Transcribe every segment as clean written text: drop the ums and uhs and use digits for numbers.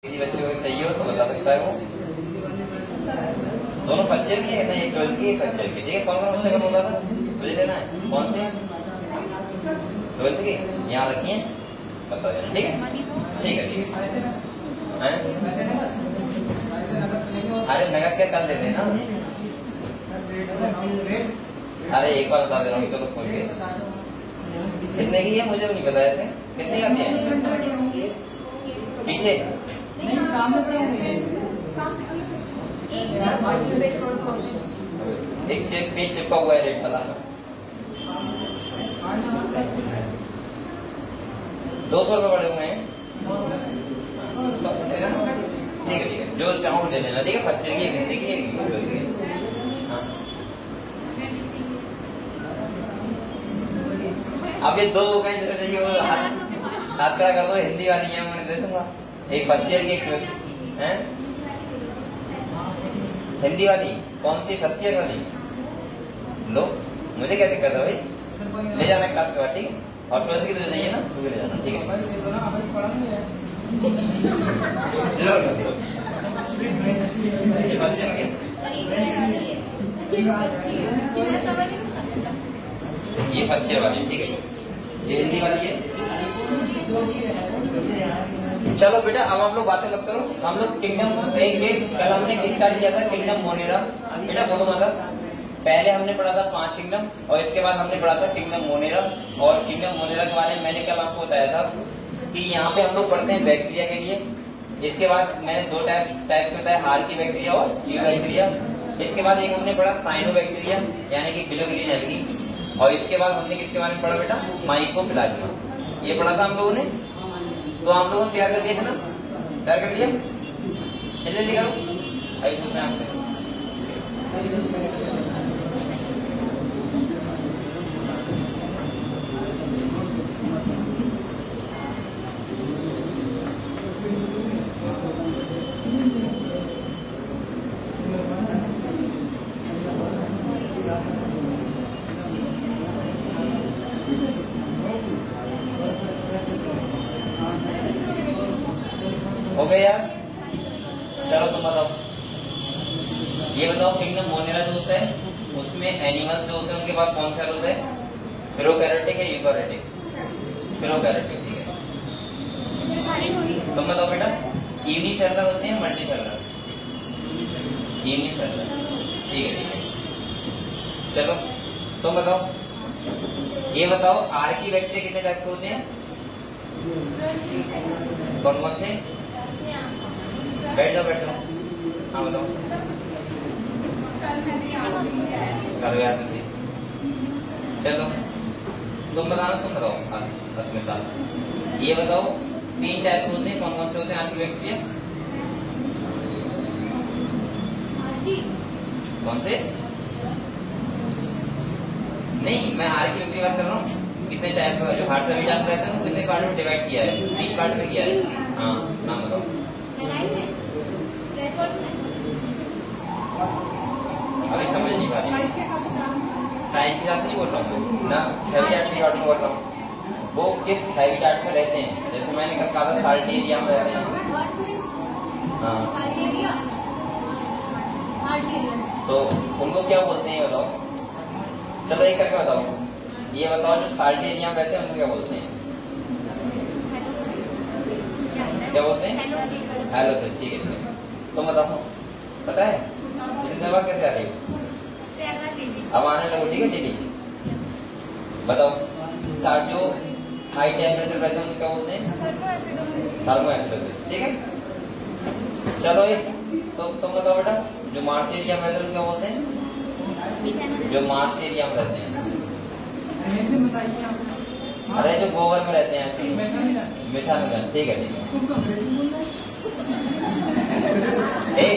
किसी बच्चे को चाहिए हो तो बता सकता है वो। दोनों फर्स्ट ईयर की है ना, एक 12th की एक फर्स्ट ईयर की। ठीक है, कौन कौन बच्चा का बोला था मुझे लेना है? कौन से 12th की यहाँ रखी है, बता देना। ठीक है ठीक है ठीक है। अरे नगद क्या कर लेते ना। अरे एक बार बता दे रहा हूँ, चलो खोल के। कितने की है मुझे नहीं पता ऐसे, कितने का है पीछे? एक पेज चिपका हुआ है रेट वाला, 200 रुपए पड़े हुए हैं। ठीक है ठीक है, जो चाहो ले लेना। ठीक है, फर्स्ट ईयर की एक हिंदी की एक। हाँ अब ये दो हो गए, जैसे चाहिए वो हाथ खड़ा कर दो। हिंदी वाली है मैं दे दूंगा, एक फर्स्ट ईयर की एक है हिंदी वाली। कौन सी? फर्स्ट ईयर वाली लो। मुझे क्या दिक्कत है भाई, ले जाना क्लास के बाद। ठीक है, और 12th की तो चाहिए ना, तू भी ले जाना। ठीक है लो लो लो। ये फर्स्ट ईयर वाली। ठीक है, ये हिंदी वाली है। चलो बेटा अब हम लोग बातें मत करो। हम लोग किंगडम कल हमने किस स्टार्ट किया था? Kingdom Monera. बेटा बोलो मतलब, पहले हमने पढ़ा था 5 किंगडम और इसके बाद हमने पढ़ा था किंगडम मोनेरा। और किंगडम मोनेरा के बारे में मैंने कल आपको बताया था कि यहाँ पे हम लोग पढ़ते हैं बैक्टीरिया के लिए। इसके बाद मैंने 2 टाइप बताया, हार्की बैक्टीरिया और यू बैक्टीरिया। इसके बाद एक हमने पढ़ा साइनो बैक्टीरिया यानी कि बिलोग्रीन एल्गी। और इसके बाद हमने किसके बारे में पढ़ा बेटा? माइकोप्लाज्मा। ये पढ़ा था हम लोगों ने। तो आप लोगों ने तैयार कर लिया था ना? तैयार कर लिया? जल्दी करो, अभी पूछ रहे हैं आपसे। हो गया यार? चलो तुम बताओ, ये बताओ किंगडम मोनेरा जो होता है उसमें एनिमल्स जो होते हैं उनके पास कौन सा होता है? प्रोकैरियोटिक है यूकैरियोटिक? प्रोकैरियोटिक। ठीक है, तुम बताओ बेटा, यूनिसेलुलर होते हैं मल्टीसेलुलर? यूनिसेलुलर। ठीक है ठीक है। चलो तुम बताओ, ये बताओ आर्की बैक्टीरिया कितने टाइप के होते हैं? कौन कौन से? बैठ जाओ बैठ जाओ। हाँ बताओ, करो यार जल्दी। चलो तुम बताओ अस्मिता, ये बताओ 3 टाइप के होते हैं, कौन कौन से होते हैं आर्की बैक्टीरिया? कौन से? नहीं, मैं आर्की बैक्टीरिया बात कर रहा हूँ। कितने टाइप का जो हार्ट से रहते हैं कितने पार्ट में डिवाइड किया है? 3 पार्ट में किया है। हाँ नाम बताओ। अभी समझ नहीं पा रही। साइज के हिसाब से नहीं बोल रहा हूँ ना, हैबिटेट के अकॉर्डिंग बोल रहा हूँ। वो किस हैबिटेट में रहते हैं? जैसे मैंने कहा था साल्ट एरिया में रहते हैं। हाँ तो उनको क्या बोलते हैं बताओ? चलो एक करके बताओ। ये बताओ जो साल्ट एरिया में रहते हैं उनको क्या बोलते हैं? क्या बोलते हैं? Hello sir. ठीक है तुम बताओ, पता है इतनी दवा कैसे आ रही है? अब आने लगो। ठीक है ठीक। बताओ जो हाई टेम्परेचर रहते हैं उनको क्या बोलते हैं? Thermo acidosis. ठीक है चलो ये तो तुम बताओ बेटा, जो मार्स एरिया में रहते हैं क्या बोलते हैं? जो मार्स एरिया में रहते हैं, अरे जो गोबर में रहते हैं मिथानोजन। ठीक है ठीक है।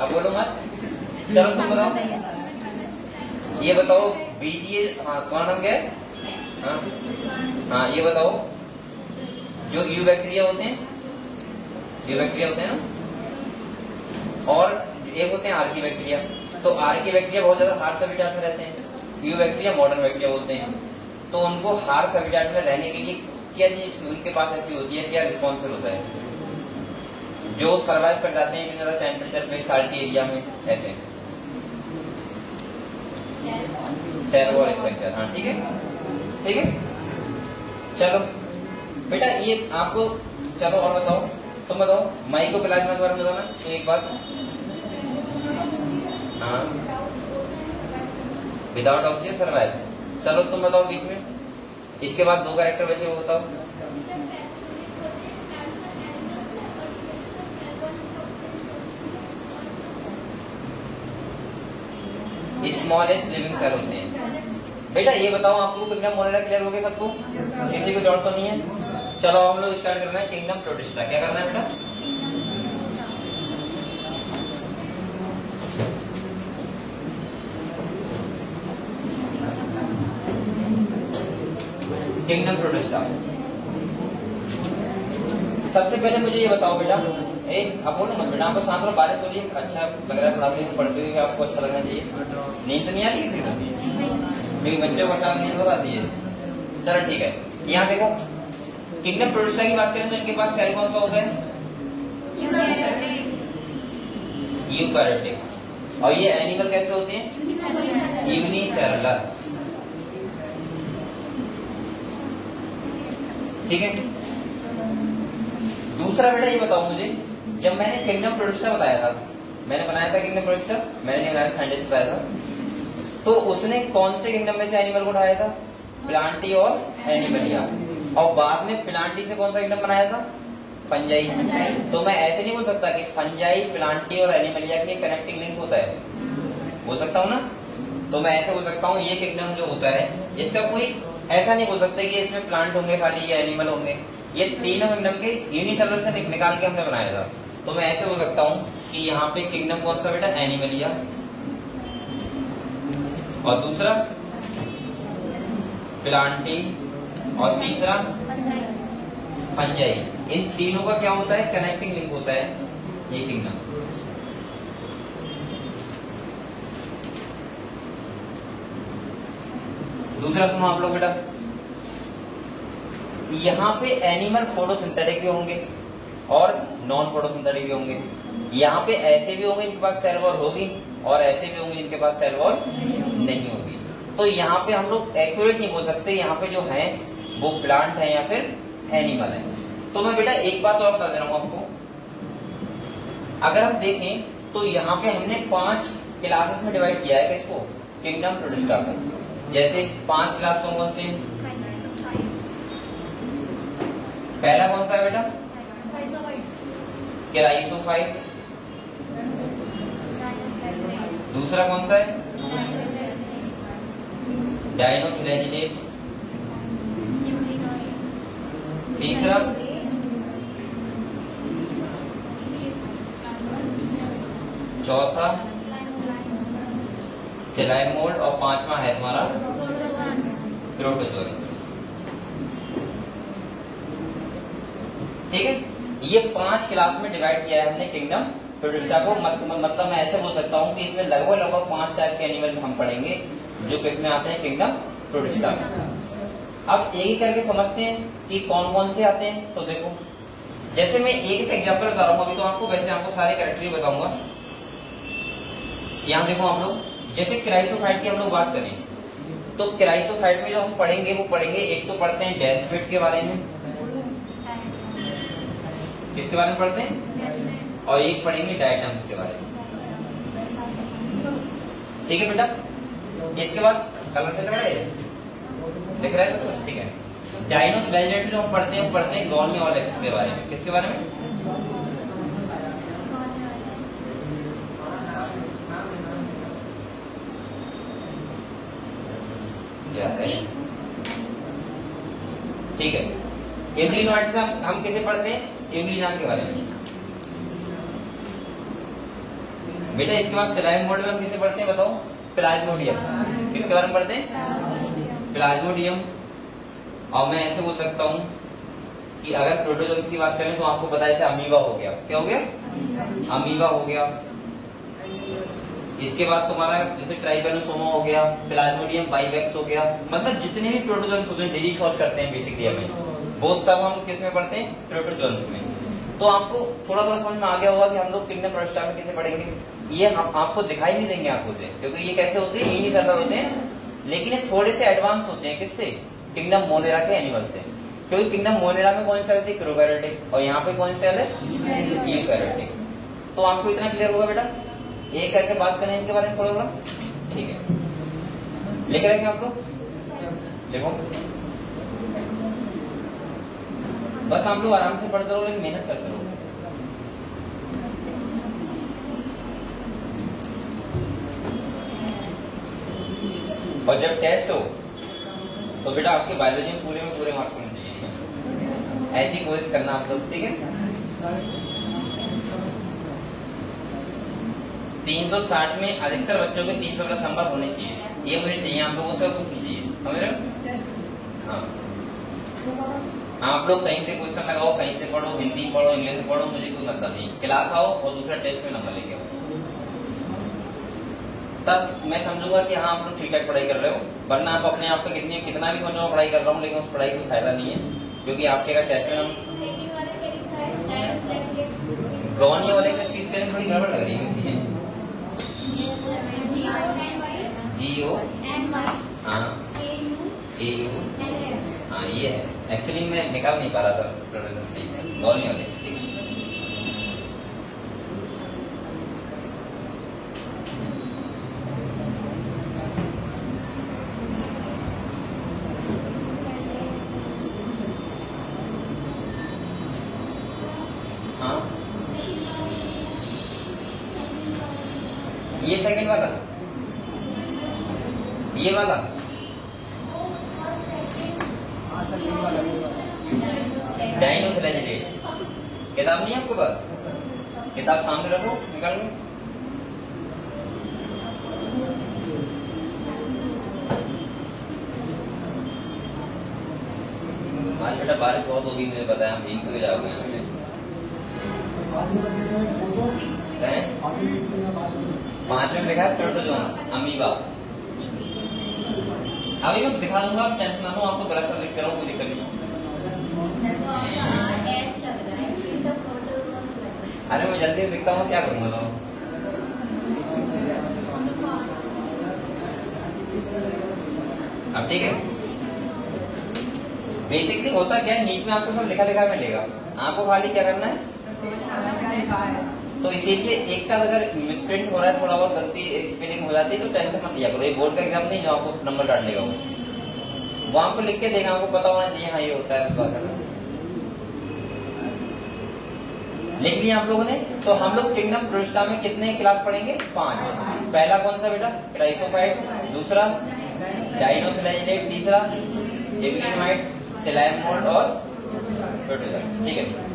अब बोलो मत। चलो तुम बताओ, ये बताओ बीजीए। हाँ कौन नाम क्या है? हाँ ये बताओ जो यू बैक्टीरिया होते हैं, यू बैक्टीरिया होते हैं ना, और एक होते हैं आर्की बैक्टीरिया। तो आर्की बैक्टीरिया बहुत ज्यादा हार्श हैबिटेट में रहते हैं, यू बैक्टीरिया मॉडर्न बैक्टीरिया बोलते हैं। तो उनको हार्श हैबिटेट में रहने के लिए क्या चीज उनके पास ऐसी होती है, क्या रिस्पॉन्सिबल होता है? जो सर्वाइव कर जाते हैं इतने ज्यादा टेम्परेचर पे साल्टी एरिया में, ऐसे सेल वॉल स्ट्रक्चर। हाँ ठीक है, ठीक है। चलो बेटा ये आपको, चलो और बताओ, तुम बताओ माइकोप्लाज्मा के बारे में बताना एक बात। हाँ, विदाउट ऑक्सीजन सर्वाइव। चलो तुम बताओ बीच में, इसके बाद दो कैरेक्टर बचे वो बताओ। स्मॉलेस्ट लिविंग सेल होते हैं। बेटा ये बताओ आप लोग किंगडम मोनेरा क्लियर हो गया सबको? किसी को डाउट तो नहीं है? चलो हम लोग स्टार्ट करना है किंगडम प्रोटिस्टा। क्या करना है बेटा? Kingdom protista. सबसे पहले मुझे ये बताओ बेटा, आप बोलो मत बेटा, आपको शांत रहो, बारिश हो रही है, अच्छा लग रहा है पढ़ाते पढ़ते हुए, आपको अच्छा लगना चाहिए। नींद तो नहीं आ रही किसी को? मेरे बच्चों को साथ नींद हो आती है। चलो ठीक है, यहाँ देखो किंगडम प्रोटिस्टा की बात करें तो इनके पास सेल कौन सा होता है? यूकैरियोटिक। और ये एनिमल कैसे होते हैं? यूनिसेलुलर। ठीक है। दूसरा बेटा ये बताओ मुझे, जब मैंने किंगडम प्रोटिस्टा बताया था, मैंने बनाया था किंगडम प्रोटिस्टा, मैंने नहीं बनाया, साइंटिस्ट बताया था, तो उसने कौन से किंगडम में से एनिमल को उठाया था? प्लांटी और एनिमलिया। और बाद में प्लांटी से कौन सा किंगडम बनाया था? फंजाई। तो मैं ऐसे नहीं बोल सकता कि फंजाई, प्लांटी और एनिमलिया के कनेक्टिंग लिंक होता है, बोल सकता हूँ ना? तो मैं ऐसे बोल सकता हूँ ये किंगडम जो होता है इसका कोई ऐसा नहीं बोल सकते कि इसमें प्लांट होंगे खाली या एनिमल होंगे, ये तीनों किंगडम के यूनिसेलुलर से निकाल के हमने बनाया था। तो मैं ऐसे बोल सकता हूँ कि यहाँ पे किंगडम कौन सा बेटा? एनिमलिया, और दूसरा प्लांटी, और तीसरा फंजाई। इन तीनों का क्या होता है? कनेक्टिंग लिंक होता है ये किंगडम। दूसरा सुनो आप लोग बेटा, यहाँ पे एनिमल फोटोसिंथेटिक भी होंगे और नॉन फोटोसिंथेटिक भी होंगे। यहाँ पे ऐसे भी होंगे इनके पास सेल वॉल होगी, और ऐसे भी होंगे इनके पास सेल वॉल नहीं होगी। तो यहाँ पे हम लोग एक्यूरेट नहीं बोल सकते यहाँ पे जो है वो प्लांट है या फिर एनिमल है। तो मैं बेटा एक बात और बता दे रहा हूँ आपको, अगर हम देखें तो यहाँ पे हमने 5 क्लासेस में डिवाइड किया है इसको, किंगडम प्रोटिस्टा को। जैसे 5 क्लास कौन से? पहला कौन सा है बेटा? क्राइसोफाइट। दूसरा कौन सा है? डायनोफ्लैजिलेट। तीसरा चौथा सिलाइमोल्ड, और 5वां है तुम्हारा प्रोटोजोरस। ठीक है, ये 5 क्लास में डिवाइड किया है हमने किंगडम प्रोटिस्टा को। मतलब मैं ऐसे बोल सकता हूँ कि इसमें लगभग 5 टाइप के एनिमल हम पढ़ेंगे जो किसमें आते हैं? किंगडम प्रोटिस्टा में। अब एक एक करके समझते हैं कि कौन कौन से आते हैं। तो देखो, जैसे मैं एक एग्जांपल बता रहा हूँ अभी तो आपको, वैसे आपको सारे कैरेक्टर ही बताऊंगा। यहाँ देखो आप लोग, जैसे क्राइसोफाइट की हम लोग बात करें तो क्राइसोफाइट में जो हम पढ़ेंगे वो पढ़ेंगे, एक तो पढ़ते हैं डेस्फिट के बारे में, किसके बारे में पढ़ते हैं? और एक पढ़ेंगे डायटम्स के बारे में। ठीक है बेटा, इसके बाद कलर से लग दिख रहा है सब कुछ? ठीक है। डायनोफ्लैजिलेट जो हम पढ़ते हैं वो पढ़ते हैं गॉल में और एक्स के बारे में। किसके बारे में? ठीक है। एवलिनोइड्स से हम किसे पढ़ते हैं? एवलिना के बारे में। बेटा इसके बाद सिलाइम मोड में हम किसे पढ़ते हैं बताओ? प्लाज्मोडियम। किसके बारे में पढ़ते हैं? प्लाज्मोडियम। और मैं ऐसे बोल सकता हूँ कि अगर प्रोटोजोन्स की बात करें तो आपको पता है जैसे अमीबा हो गया। क्या हो गया? अमीबा हो गया। इसके बाद तुम्हारा जैसे ट्राइबेनोसोमा हो गया, प्लाज्मोडियम बाइवेक्स हो गया। मतलब जितने भी प्रोटोजोन्स होते हैं, डिलीशॉर्च करते हैं बेसिकली हमें, वो सब हम किस में पढ़ते हैं? प्रोटोजोन्स में। तो आपको थोड़ा थोड़ा समझ में आ गया होगा कि हम लोग किंगडम प्रोस्टा में कैसे पढ़ेंगे। ये हम आपको दिखाई नहीं देंगे आंखों से, क्योंकि ये कैसे होते हैं, यही सर्कल होते हैं, लेकिन ये थोड़े से एडवांस होते हैं। किससे? किंगडम मोनेरा के एनिमल से। क्योंकि किंगडम मोनेरा में कौन सी सेल थी? प्रोकैरियोटिक, और यहाँ पे कौन सी सेल है? यूकैरियोटिक। तो आपको इतना क्लियर होगा बेटा। एक करके बात करें इनके बारे में थोड़ा थोड़ा, ठीक है? लिख रहे हैं आप लोग? देखो बस आप लोग आराम से पढ़ते रहो, लेकिन मेहनत करते रहो। और जब टेस्ट हो तो बेटा आपके बायोलॉजी में पूरे मार्क्स होने चाहिए। ऐसी कोशिश करना आप लोग, ठीक है? 360 में अधिकतर बच्चों के 300 प्लस नंबर होने चाहिए। ये मुझे चाहिए आप लोगों से, और कुछ नहीं चाहिए, समझ रहे हो? हाँ, आप लोग कहीं से क्वेश्चन लगाओ, कहीं से पढ़ो, हिंदी पढ़ो, इंग्लिश पढ़ो, मुझे कोई मतलब नहीं। क्लास आओ और दूसरा टेस्ट में नंबर लेके आओ, तब मैं समझूंगा कि हाँ आप लोग ठीक ठाक पढ़ाई कर रहे हो। वरना आप अपने आप पे कितना भी समझो पढ़ाई कर रहा हूँ, लेकिन उस पढ़ाई का फायदा नहीं है, क्योंकि आपके का टेस्ट में गवर्निंग वाले का फीस करने थोड़ी गड़बड़ लग रही है। GO हाँ AU हाँ, ये है एक्चुअली मैं निकाल नहीं पा रहा था प्रोफेसर से गवर्निंग वाले। हाँ, ये सेकंड वाला, ये वाला डाइनोफिलाजिलेट किताब नहीं है आपके पास? किताब सामने रखो, निकाल लो। आज बेटा बारिश बहुत होगी, मुझे पता है, हम भीग के जाओगे यहाँ से। 5 में लिखा है प्रोटोजोन्स अमीबा। अभी मैं दिखा दूंगा, आप टेंशन ना लो, आपको गलत सब लिखते रहो, कोई दिक्कत नहीं। अरे मैं जल्दी लिखता हूँ, क्या करूंगा? अब ठीक है। बेसिकली होता क्या है, नीट में आपको सब लिखा लिखा मिलेगा, आपको खाली क्या करना है। तो इसीलिए एक का अगर मिसप्रिंट हो रहा है, थोड़ा बहुत गलती स्पेलिंग हो जाती है, तो टेंशन मत लिया करो। ये बोर्ड का एग्जाम नहीं जो आपको नंबर काट लेगा, वो आपको लिख के देगा, आपको पता होना चाहिए हाँ ये होता है, बात करना। लिख लिया आप लोगों ने? तो हम लोग किंगडम प्रोस्टा में कितने क्लास पढ़ेंगे? 5। पहला कौन सा बेटा? क्राइसोफाइट, दूसरा डाइनोफिलाजिलेट, तीसरा एग्रीमाइट्स, सिलाइम मोल्ड और प्रोटोजोन्स, ठीक है?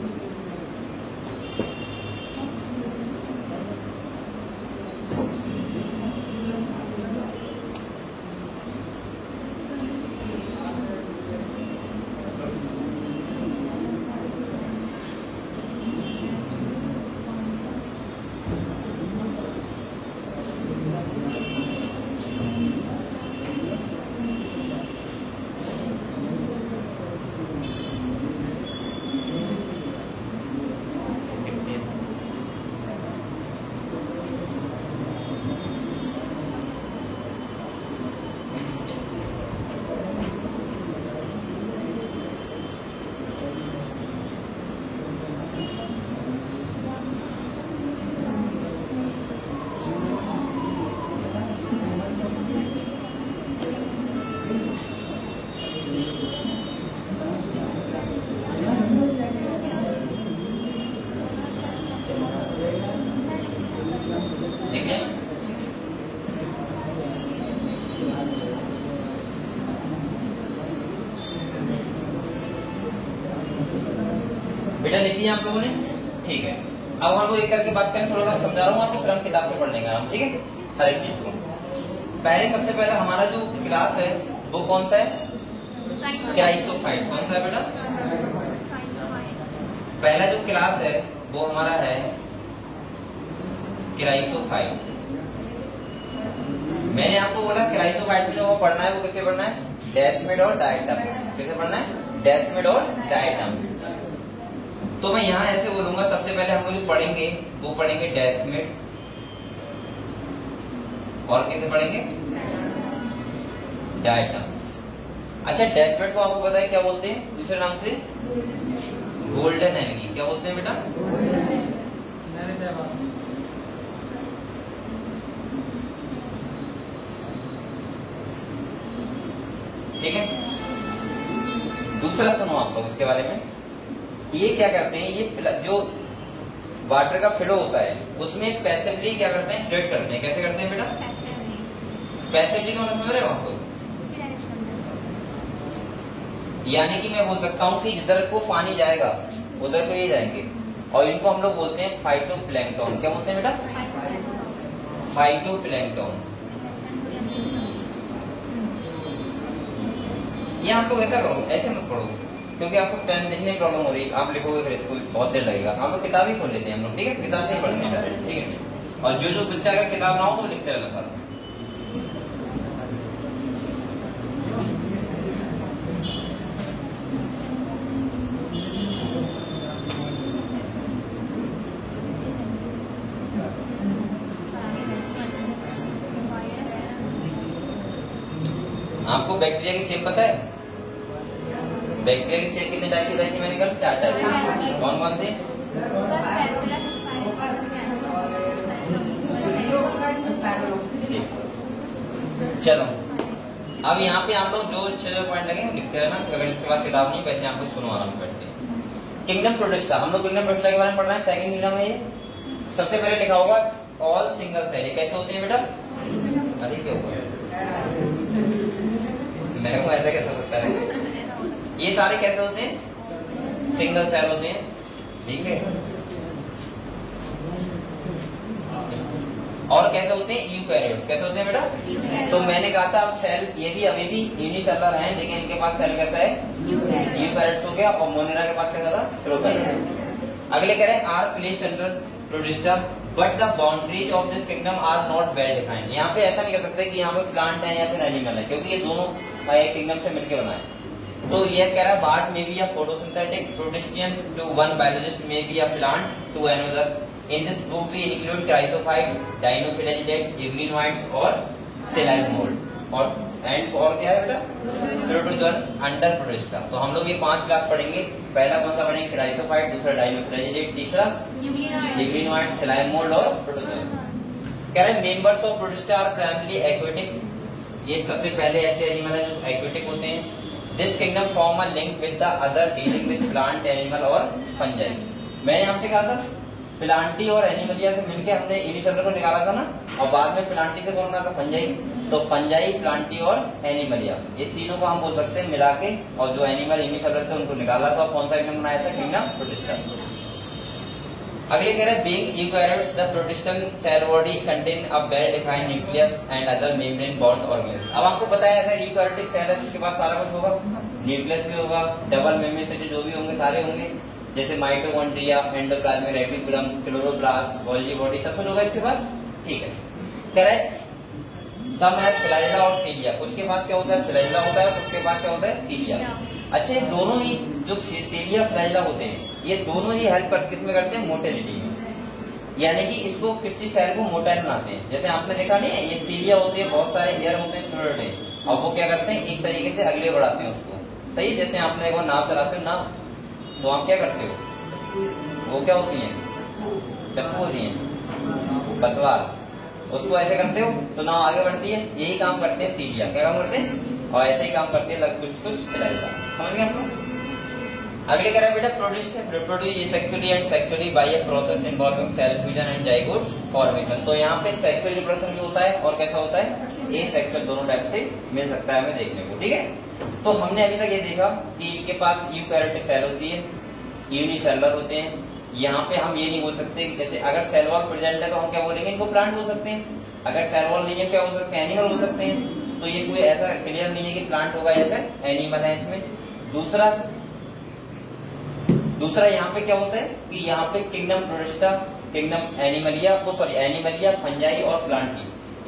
बेटा लिख लिया आप लोगों ने? ठीक है। अब हम लोग एक करके बात करें, थोड़ा सा समझा रहा हूँ आपको, फिर हम किताब से पढ़ लेंगे हम, ठीक है? हर एक चीज को। पहले सबसे पहले हमारा जो क्लास है वो कौन सा है? क्राइसोफाइट। कौन सा है बेटा? पहला जो क्लास है वो हमारा है क्राइसोफाइट। मैंने आपको बोला क्राइसोफाइट में जो वो पढ़ना है वो कैसे पढ़ना है? डेस्मिड और डायटम्स। कैसे पढ़ना है? डेस्मिड और डायटम्स। तो मैं यहाँ ऐसे बोलूंगा, सबसे पहले हम लोग जो पढ़ेंगे वो पढ़ेंगे डेस्मिड, और कैसे पढ़ेंगे, डायटम्स। अच्छा, डेस्मिड को आपको पता है क्या बोलते हैं दूसरे नाम से, गोल्डन एनगी। क्या बोलते हैं बेटा, ठीक है। दूसरा सुनो आप लोग इसके बारे में, ये क्या करते हैं, ये जो वाटर का फ्लो होता है उसमें पैसिवली क्या करते हैं, स्प्रेड करते हैं। कैसे करते हैं बेटा, पैसिवली का मतलब समझ रहे हो आप लोग, यानी कि मैं बोल सकता हूं कि जिधर को पानी जाएगा उधर को ये जाएंगे, और इनको हम लोग बोलते हैं फाइटोप्लैंक्टन। क्या बोलते हैं बेटा, फाइटोप्लैंक्टन। ये आप लोग ऐसा करो, ऐसे मत पढ़ो, क्योंकि आपको पेन लिखने में प्रॉब्लम हो रही है, आप लिखोगे फिर इसको बहुत देर लगेगा। आप लोग किताब ही खोल लेते हैं हम लोग, ठीक है, किताब से ही पढ़ने डायरेक्ट, ठीक है। और जो बच्चा अगर किताब ना हो तो लिखते रहना साथ में। आपको बैक्टीरिया की शेप पता है, बैक्टीरिया की शेप कितने टाइप की बताई थी मैंने कल, 4 टाइप की। कौन कौन से, चलो अब यहाँ पे आप लोग जो 6 पॉइंट लगे लिखते रहना, अगर इसके बाद किताब नहीं वैसे आप लोग सुनो आराम बैठ के। किंगडम प्रोटिस्टा, हम लोग किंगडम प्रोटिस्टा के बारे में पढ़ रहे हैं, सेकंड किंगडम है ये। सबसे पहले लिखा होगा ऑल सिंगल सेल। कैसे होते हैं बेटा, अरे क्यों मैं को ऐसा कैसे होता है, ये सारे कैसे होते हैं, सिंगल सेल होते हैं, ठीक है। और कैसे होते हैं, यूकैरियोट्स। कैसे होते हैं बेटा, तो मैंने कहा था अब सेल ये भी अभी भी यूनिसेलुलर हैं, लेकिन इनके पास सेल कैसा है, यूकैरियोट्स हो गया, और मोनेरा के पास कैसा था, प्रोकैरियोट्स। अगले कह रहे हैं are placed under Protista but the boundaries of this kingdom are not well defined. यहाँ पे ऐसा नहीं कर सकते कि यहाँ पे प्लांट है या फिर एनिमल है, क्योंकि ये दोनों किंगडम से मिलकर बना है। तो ये कह रहा है बार्ट may be a photosynthetic protistian to one biologist may be a plant to another. In this group we include chrysophyte, dinoflagellate, igninoids और saline mold और क्या है बेटा, प्रोटोजोन्स अंडर प्रोटिस्टा। तो हम लोग ये 5 क्लास पढ़ेंगे। पहला कौन सा पढ़ेंगे, क्राइसोफाइट, दूसरा डाइनोफ्लैजेलेट, तीसरा इग्निनोइड, सलाइन मोल्ड और प्रोटोजोन्स। कह रहे हैं members of Protista are primary aquatic, ये सबसे पहले ऐसे एनिमल है जो एक्वेटिक होते हैं। This kingdom form a link with the other dealing with plant, animal और फंजाई। मैंने आपसे कहा था प्लांटी और एनिमलिया से मिलके हमने यूनिसेलुलर को निकाला था ना, और बाद में प्लांटी से कौन बना था, फंजाई। तो फंजाई, प्लांटी और एनिमलिया, ये तीनों को हम बोल सकते हैं मिला के, और जो एनिमल यूनिसेलुलर थे उनको निकाला था। कौन सा किंगडम बनाया था, किंगडम प्रोटिस्टा। अगले कह रहे हैं being eukaryotes the protistan cell body contain a well defined nucleus and other membrane bound organelles. अब आपको पता है अगर यूकैरियोटिक सेल है जिसके पास सारा कुछ होगा, न्यूक्लियस भी होगा, डबल मेम्ब्रेन जो भी होंगे सारे होंगे, जैसे mitochondria, endoplasmic reticulum, chloroplast, Golgi body, सब कुछ होगा इसके पास, ठीक है। कह रहे हैं सम है फ्लैजिला और सीलिया, कुछ के पास क्या होता है, फ्लैजिला होता है, कुछ के पास क्या होता है, सीलिया। अच्छा, ये दोनों ही जो सीलिया फ्लैजिला होते हैं, ये दोनों ही हेल्प किस में करते हैं, मोटेलिटी में, यानी कि इसको किसी सेल को मोटाइल बनाते हैं। जैसे आपने देखा नहीं है, ये सीलिया होती है, बहुत सारे हेयर होते हैं छोटे छोटे, और वो क्या करते हैं, एक तरीके से अगले बढ़ाते हैं उसको, सही है। जैसे आपने एक बार नाव चलाते हो नाव, तो आप क्या करते हो, वो क्या होती है, चप्पू होती है, पतवार, उसको ऐसे करते हो तो नाव आगे बढ़ती है। यही काम करते हैं सीलिया, क्या काम करते हैं, और ऐसे ही काम करते हैं कुछ फ्लैजिला, समझ गए आप। अगले कह रहा है बेटा protist reproduce sexually and sexually by a process involving cell fusion and zygote formation. तो यहाँ पे सेक्सुअल रिप्रोडक्शन भी होता है, और कैसा होता है, ए सेक्सुअल, दोनों टाइप से मिल सकता है हमें देखने को, ठीक है। तो हमने अभी तक ये देखा कि इनके पास यूकैरियोटिक सेल होती है, यूनिसेलुलर होते हैं। यहाँ पे हम ये नहीं बोल सकते कि जैसे अगर सेल वॉल प्रेजेंट है तो हम क्या बोलेंगे, इनको प्लांट बोल सकते हैं, अगर सेल वॉल नहीं है क्या बोल सकते हैं, एनिमल बोल सकते हैं। तो ये कोई ऐसा क्लियर नहीं है कि प्लांट होगा या फिर एनिमल है इसमें। दूसरा यहाँ पे क्या होता है कि यहाँ पे kingdom protista, kingdom Animalia, Animalia, fungi और प्लांटी,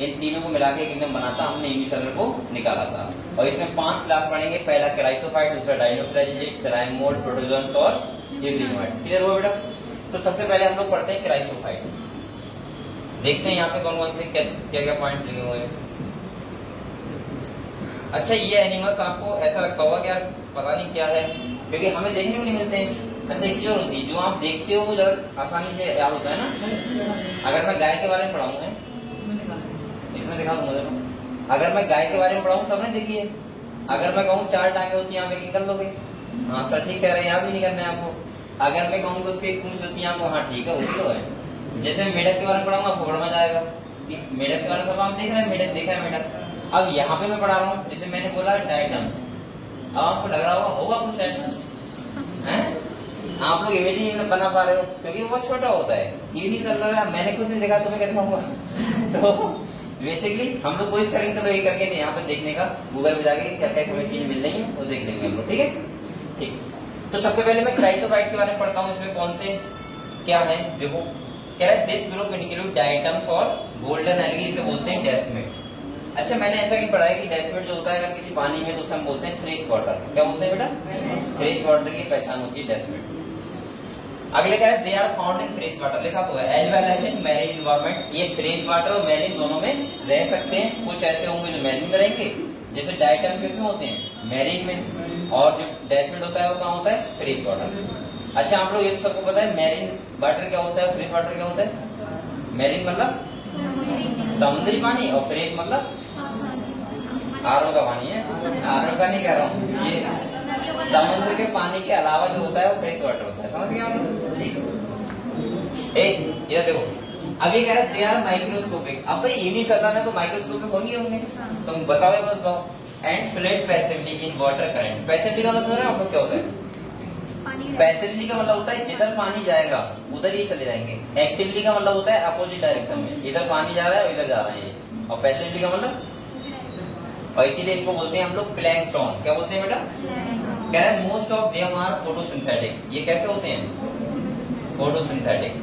इन तीनों को मिला के किंगडम बनाता, हमने यूनिसेलुलर को निकाला था। और इसमें 5 क्लास पढ़ेंगे। पहला क्राइसोफाइट, दूसरा डाइनोफ्लैजिलेट, सलाइन मोल्ड, प्रोटोजोन्स और ये ग्रीन व्हाइट। क्लियर हुआ बेटा? तो सबसे पहले हम लोग पढ़ते हैं क्राइसोफाइट। देखते हैं यहाँ पे कौन कौन से क्या क्या पॉइंट्स लिखे हुए हैं। अच्छा, ये एनिमल्स आपको ऐसा लगता होगा कि यार पता नहीं क्या है, क्योंकि हमें देखने को नहीं मिलते हैं। अच्छा, एक चीज और होती है, जो आप देखते हो वो जरा आसानी से याद होता है ना। अगर मैं गाय के बारे में पढ़ाऊँ, इसमें दिखा दूंगा। अगर मैं गाय के बारे में पढ़ाऊँ, सबने देखी है। अगर मैं कहूँ 4 टांगे होती है, आप एक कर लोगे? हाँ सर ठीक कह रहे हैं, याद भी नहीं करना है आपको। अगर मैं कहूँ तो उसकी एक पूंछ होती है, आपको हाँ ठीक है वही तो है। जैसे मेढक के बारे में पढ़ाऊंगा आपको बड़ा मजा आएगा। इस मेढक के बारे में सब आप देख रहे हैं, मेढक देखा है मेढक। अब यहाँ पे मैं पढ़ा रहा हूँ, जैसे मैंने बोला डायटम्स, अब आपको लग रहा होगा कुछ डायटम्स है, आप लोग इमेज ही बना पा रहे हो क्योंकि वो बहुत छोटा होता है, ये नहीं चल रहा है। मैंने खुद नहीं देखा, तुम्हें कैसे कहूंगा? तो बेसिकली हम लोग कोशिश करेंगे चलो ये करके नहीं, यहाँ पे देखने का, गूगल पे जाके क्या क्या हमें चीज मिल रही है वो देख लेंगे हम लोग। ठीक है, ठीक। तो सबसे पहले मैं क्राइसोफाइट के बारे में पढ़ता हूँ। इसमें कौन से क्या है देखो, कह रहा है दिस ग्रुप इंक्लूड डायटम्स और गोल्डन एल्गी, इसे बोलते हैं डेस्मिड। अच्छा, मैंने ऐसा कि पढ़ा है कि डेस्मिड जो होता है अगर किसी पानी में तो उसे हम बोलते हैं फ्रेश वाटर। क्या बोलते हैं बेटा? फ्रेश वाटर की पहचान होती है डेस्मिड। अगले क्या है, they are found in fresh water, लिखा तो है, as well as in marine environment. ये फ्रेश वाटर और मैरीन दोनों में रह सकते हैं। कुछ ऐसे होंगे जो मैरीन में रहेंगे, जैसे डायटम्स किसमें होते हैं? मैरीन में, और जो डेस्मिड होता है वो कहाँ होता है? Fresh water. अच्छा, आप लोग ये तो सबको पता है मैरीन वाटर क्या होता है, फ्रेश वाटर क्या होता है? मैरीन मतलब समुद्री पानी और फ्रेश मतलब आरओ का पानी है। आरओ का नहीं कह रहा हूँ, ये समुद्र के पानी के अलावा जो होता है वो फ्रेश वाटर होता है। समझ गए आप? ठीक। एक ये देखो, अभी कह रहे दे आर माइक्रोस्कोपिक। अब भाई ये नहीं सता है तो माइक्रोस्कोपिक होंगे, तुम बताओ बताओ। And float passively in water current. Passively का मतलब आप लोग क्या होता है? पैसिवली का मतलब होता है जिधर पानी जाएगा उधर ही चले जाएंगे। एक्टिवली का मतलब होता है अपोजिट डायरेक्शन में, इधर पानी जा रहा है इधर जा रहा है। और पैसिवली का मतलब, और इसीलिए इनको बोलते हैं हम लोग प्लैंकटन। क्या बोलते हैं बेटा? कह रहे हैं most of them are photosynthetic. ये कैसे होते हैं? Photosynthetic.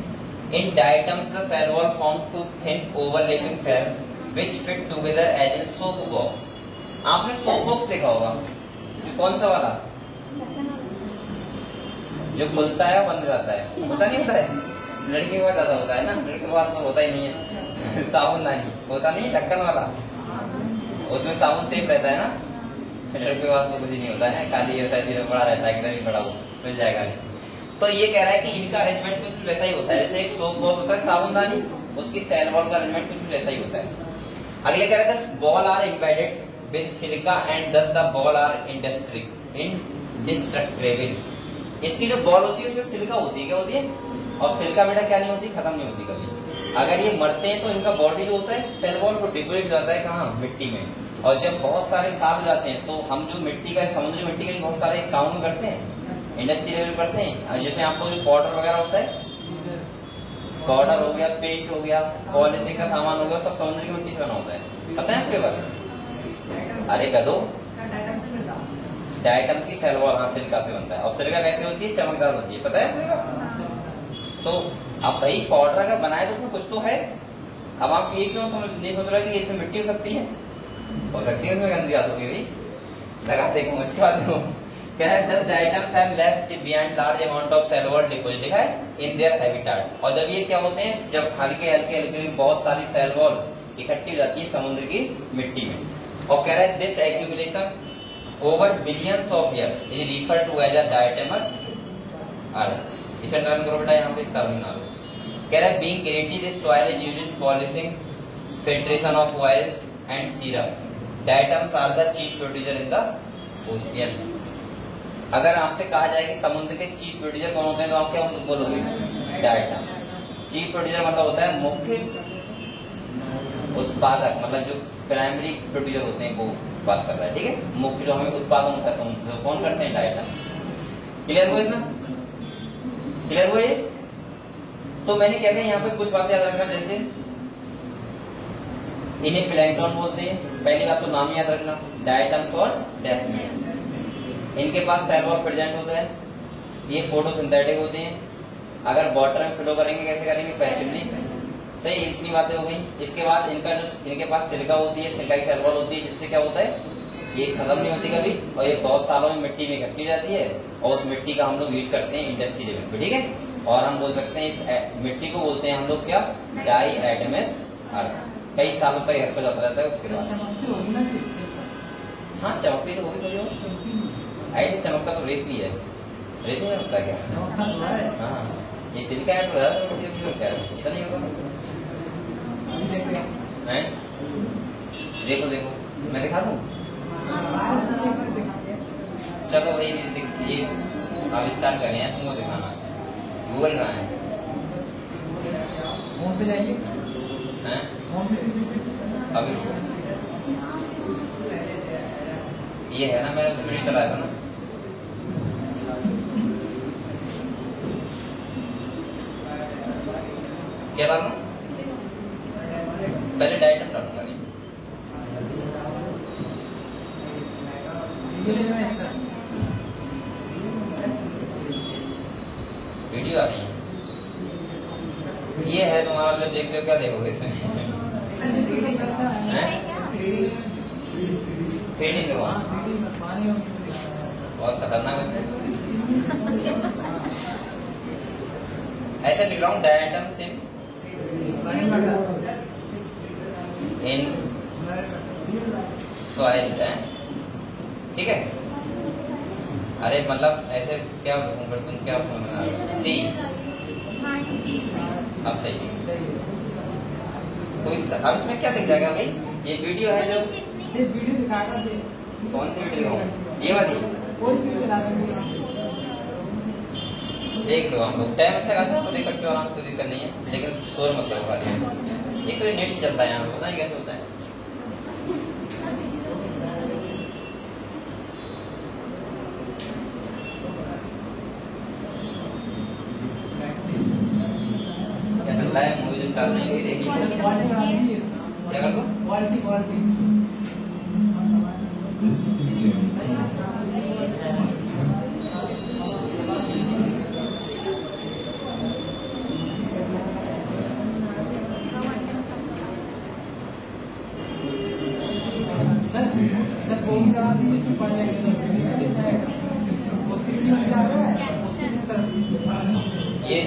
In diatoms the cell wall form two thin overlapping cell which fit together as in soap box. आपने सोप बॉक्स देखा होगा, जो कौन सा वाला जो खुलता है बंद जाता है, होता नहीं होता है? लड़की के पास ज्यादा होता है ना, लड़के के पास तो होता ही नहीं है। साबुन नहीं होता, नहीं ढक्कन वाला, उसमें साबुन सेफ रहता है ना। लड़के के पास तो कुछ नहीं होता है, खाली होता है, बड़ा रहता है, एकदम ही बड़ा, वो मिल जाएगा नहीं। तो ये कह रहा है कि इनका अरेंजमेंट कुछ वैसा ही होता है, जैसे एक सोप बॉक्स होता है साबुनदानी, उसकी सेल वॉल का अरेंजमेंट कुछ वैसा ही होता है। अगले कह रहे थे wall are embedded with silica and thus the wall are indestructible. इसकी जो बॉल होती है उसमें सिलिका होती है, क्या होती है? और सिलिका बेटा क्या नहीं होती? खत्म नहीं होती कभी। अगर ये मरते हैं तो इनका बॉडी जो होता है सेल वॉल को डिपोजिट जाता है कहाँ? मिट्टी में। और जब बहुत सारे साल हो जाते हैं तो हम जो मिट्टी का, समुद्री मिट्टी का बहुत सारे काम करते हैं, इंडस्ट्री लेवल करते हैं। जैसे आपको जो पाउडर वगैरह होता है, पाउडर हो गया, पेंट हो गया, पॉलिशिंग का सामान हो गया, सब समुद्री मिट्टी से बना होता है। पता है आपके पास? अरे गधो, डायटम्स की सेल वॉल सिलिका से बनता है। और सिलिका कैसे होती है? चमकदार होती है, पता है? तो अब भाई पाउडर अगर बनाए तो उसमें कुछ तो है। अब आप ये क्यों नहीं सोच रहे कि इसमें मिट्टी हो सकती है? हो सकती है, उसमें गंदी बात होगी भाई, लगा देखो। इसके बाद क्या है, 10 items have left behind large amount of cell wall deposit, लिखा है इन देयर हैबिटेट। और जब ये क्या होते हैं, जब हल्के हल्के हल्के बहुत सारी सेल वॉल इकट्ठी हो जाती है समुद्र की मिट्टी में। और कह रहा है this accumulation over billions of years is refer to as a diatomaceous earth. इसे टर्न करो बेटा, यहाँ पे टर्न बना लो। कह रहा है being gritty this soil is used in polishing, filtration of oils and syrup. Diatoms are the chief producer in the ocean. अगर आपसे कहा जाए कि समुद्र के चीफ प्रोड्यूसर कौन होते हैं तो आप क्या बोलोगे? डायटम। चीफ प्रोड्यूसर मतलब होता है मुख्य उत्पादक, मतलब जो प्राइमरी प्रोड्यूसर होते हैं वो बात कर रहा है, ठीक है? मुख्य जो हमें उत्पादन होता है समुद्र से, कौन करते हैं? डायटम। क्लियर हुआ इतना? क्लियर हुआ ये? तो मैंने क्या किया, यहाँ पे कुछ बातें याद रखना, जैसे इन्हें प्लैंकटन बोलते हैं। पहली बात तो नाम याद रखना, डायटम्स और डेस्मिड। इनके पास सेल वॉल प्रेजेंट होता है, ये फोटोसिंथेटिक होते हैं। अगर वाटर में फ्लो करेंगे कैसे करेंगे? पैसिवली। सही, इतनी बातें हो गई। इसके बाद इनका जो इनके पास सिलिका होती है, सिलिका की सेल वॉल होती है, जिससे क्या होता है? ये खत्म नहीं होती कभी, और ये बहुत सालों में मिट्टी में इकट्ठी रहती है, और उस मिट्टी का हम लोग यूज करते हैं इंडस्ट्री लेवल पे, ठीक है। और हम बोल सकते हैं इस मिट्टी को बोलते हैं हम लोग क्या, डाई एटमस अर्थ। कई सालों तक घर पे जाता रहता है उसके बाद। हाँ चमकती तो होगी थोड़ी, ऐसे चमकता तो रेत भी है, रेत में चमकता क्या। हाँ ये सिलिका है, इतना नहीं होगा। देखो देखो मैं दिखा दूँ, चलो भाई ये अब स्टार्ट करें हैं, तुमको दिखाना है, गूगल कहाँ है, पे जाइए हैं अभी ये है ना, मैंने वीडियो चलाया था ना। क्या डालूं, पहले डाइटम डालूंगा, नहीं वीडियो आ रही है, ये है तुम्हारा जो देख रहे हो, क्या देखोगे इसमें, थ्रेडिंग देखो, बहुत खतरनाक है। ऐसा लिख रहा हूँ, डायटम सिम इन सॉइल है, ठीक है। अरे मतलब ऐसे क्या तुम क्या सी, अब सही तो अब इसमें क्या दिख जाएगा भाई, ये वीडियो है जो वीडियो दिखाता है, कौन सी वीडियो, ये वाली देख लो, हम लोग टाइम अच्छा खासा तो देख सकते हो आराम, कोई दिक्कत नहीं है, लेकिन शोर मत करो खाली। एक तो नेट नहीं चलता है यहाँ, पता नहीं कैसे होता है। क्या चल रहा है, मूवी चल नहीं हुई, देखिए क्या कर दो, ये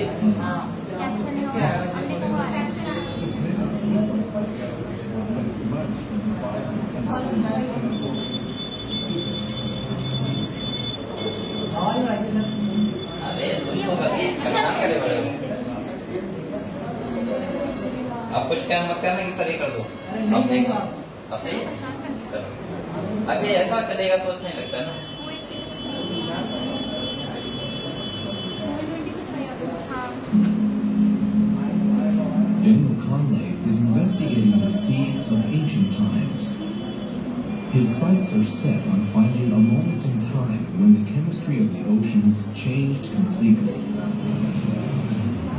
अरे तुम तो करे बड़े हो, अब कुछ क्या मत करना कि सर ये कर दो, अब देखो अब सही है, चलो अभी ऐसा चलेगा तो अच्छा नहीं लगता है ना। General Conley is investigating the seas of ancient times. His sights are set on finding a moment in time when the chemistry of the oceans changed completely.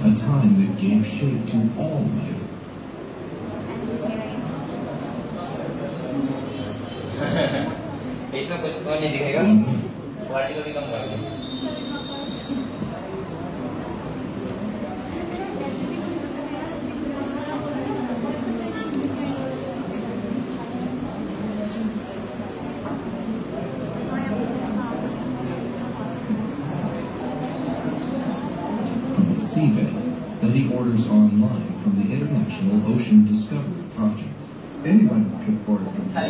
A time that gave shape to all life. इसमें कुछ तो नहीं दिखेगा, quality को भी कम कर दो। Seabed that he orders online from the International Ocean Discovery Project. Anyone could order from the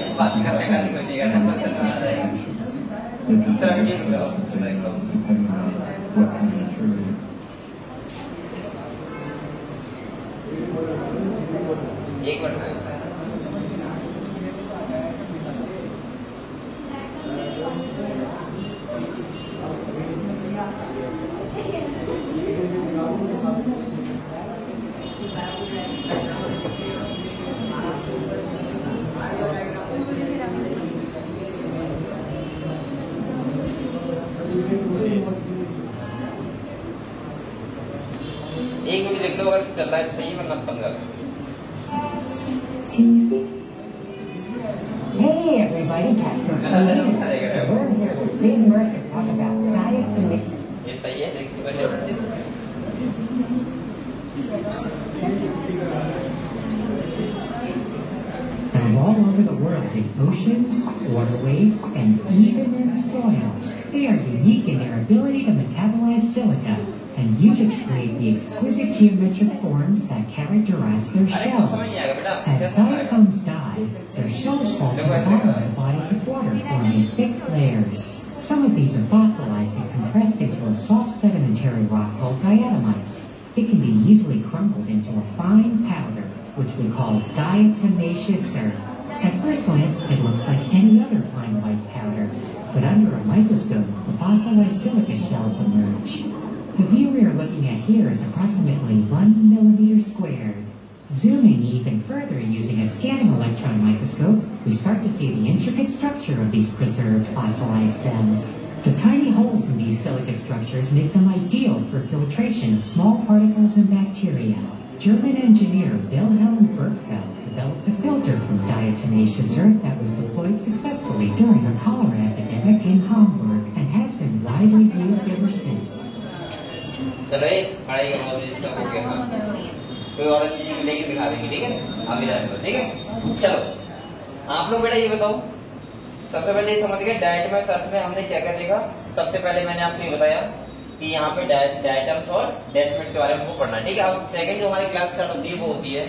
depending on what kind of material. एक मिनट एक मिनट देख लो, अगर चल रहा है तो सही, वरना बंद कर। Hey everybody, Captain We're here with Big Merc to talk about diets and ये सही है, देखिए from all over the world. world in oceans, waterways, and even in soil. They are unique in their ability to metabolize silica and use it to create the exquisite geometric forms that characterize their shells. As diatoms die, their shells fall to the bottom of the bodies of water, forming thick layers. Some of these are fossilized and compressed into a soft sedimentary rock called diatomite. It can be easily crumbled into a fine powder, which we call diatomaceous earth. At first glance, it looks like any other fine white powder, but under a microscope, the fossilized silica shells emerge. The view we are looking at here is approximately 1 millimeter squared. Zooming even further using a scanning electron microscope, we start to see the intricate structure of these preserved fossilized cells. The tiny holes in these silica structures make them ideal for filtration of small particles and bacteria. German engineer Wilhelm Bergfeld developed a filter from diatomaceous earth that was deployed successfully during a cholera epidemic in Hamburg and has been widely used ever since. कोई और चीज मिलेगी दिखा देंगे, ठीक है? आप इधर आइए, ठीक है? चलो आप लोग बेटा ये बताओ, सबसे पहले ये समझ गए डायटमस अर्थ में हमने क्या क्या देखा। सबसे पहले मैंने आपको ये बताया कि यहाँ पे डायटम्स और डेसिमेट के बारे में हमको पढ़ना, ठीक है? अब सेकंड जो हमारी क्लास स्टार्ट होती है वो होती है,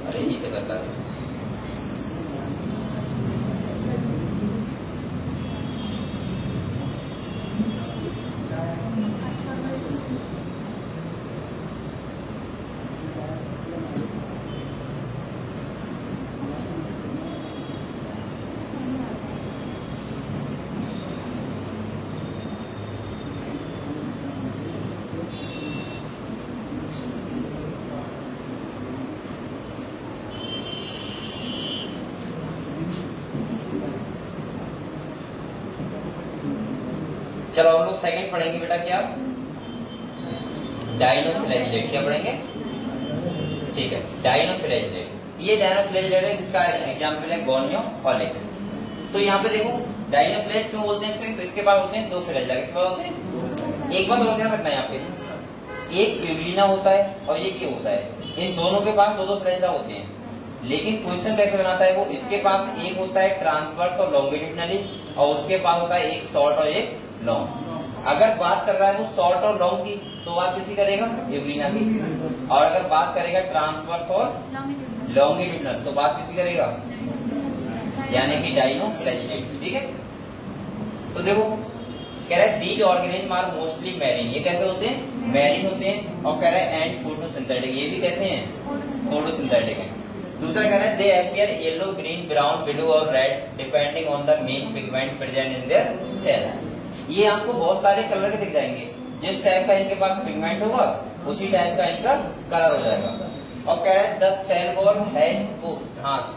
अरे ये क्या करता है, चलो हम लोग सेकंड पढ़ेंगे बेटा, क्या डायनोफ्लैजिलेट। क्या पढ़ेंगे? ठीक है, डायनोफ्लैजिलेट। ये डायनोफ्लैजिलेट है जिसका एग्जांपल है गोनियोफॉलिक्स। तो यहाँ पे देखो डायनोफ्लैजिलेट क्यों बोलते हैं इसको? तो इसके पास होते हैं दो फ्लैजिला। किसके पास होते हैं? एक बात और ध्यान रखना है यहाँ पे, एक यूग्लिना होता है और ये क्या होता है, इन दोनों के पास दो दो फ्लैजिला होते हैं। लेकिन क्वेश्चन कैसे बनाता है वो, इसके पास एक होता है ट्रांसवर्स और लॉन्गिट्यूडिनली और उसके पास होता है एक शॉर्ट और एक लॉन्ग। अगर बात कर रहा है वो शॉर्ट और लॉन्ग की तो बात किसी करेगा? यूग्लिना की। और अगर बात करेगा ट्रांसवर्स और लॉन्गिट्यूडिनल तो बात किसी करेगा? यानी कि डायनोफ्लैजिलेट, ठीक है? तो देखो कह रहा है these organism are mostly marine. ये कैसे होते हैं? मैरीन होते हैं। और कह रहा है एंड फोटोसिंथेटिक, ये भी कैसे हैं? फोटोसिंथेटिक हैं। दूसरा कह रहा है they appear yellow, green, brown, blue और red depending on the main pigment present in their cell. ये आपको बहुत सारे कलर के दिख जाएंगे, जिस टाइप का इनके पास पिगमेंट होगा उसी टाइप का इनका कलर हो जाएगा। और कह रहा है द सेल वॉल हैज,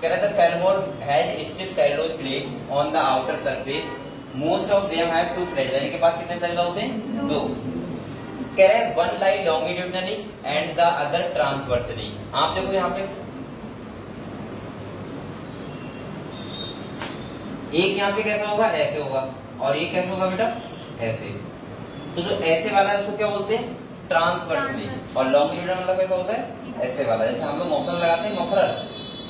कह रहा है the cell wall has stiff cellulose plates on the outer surface, most of them have two flagella. इनके पास कितने फ्लैजिला होते हैं? दो। कह रहा है one lie longitudinally and the other transversely. आप देखो यहाँ पे एक यहाँ पे कैसा होगा? ऐसे होगा। और ये कैसे होगा बेटा? ऐसे। तो जो ऐसे वाला है उसको क्या बोलते हैं? ट्रांसवर्सली। और लॉन्गिट्यूडिनल वाला कैसा होता है? ऐसे वाला। जैसे हम लोग मफलर लगाते हैं, मफलर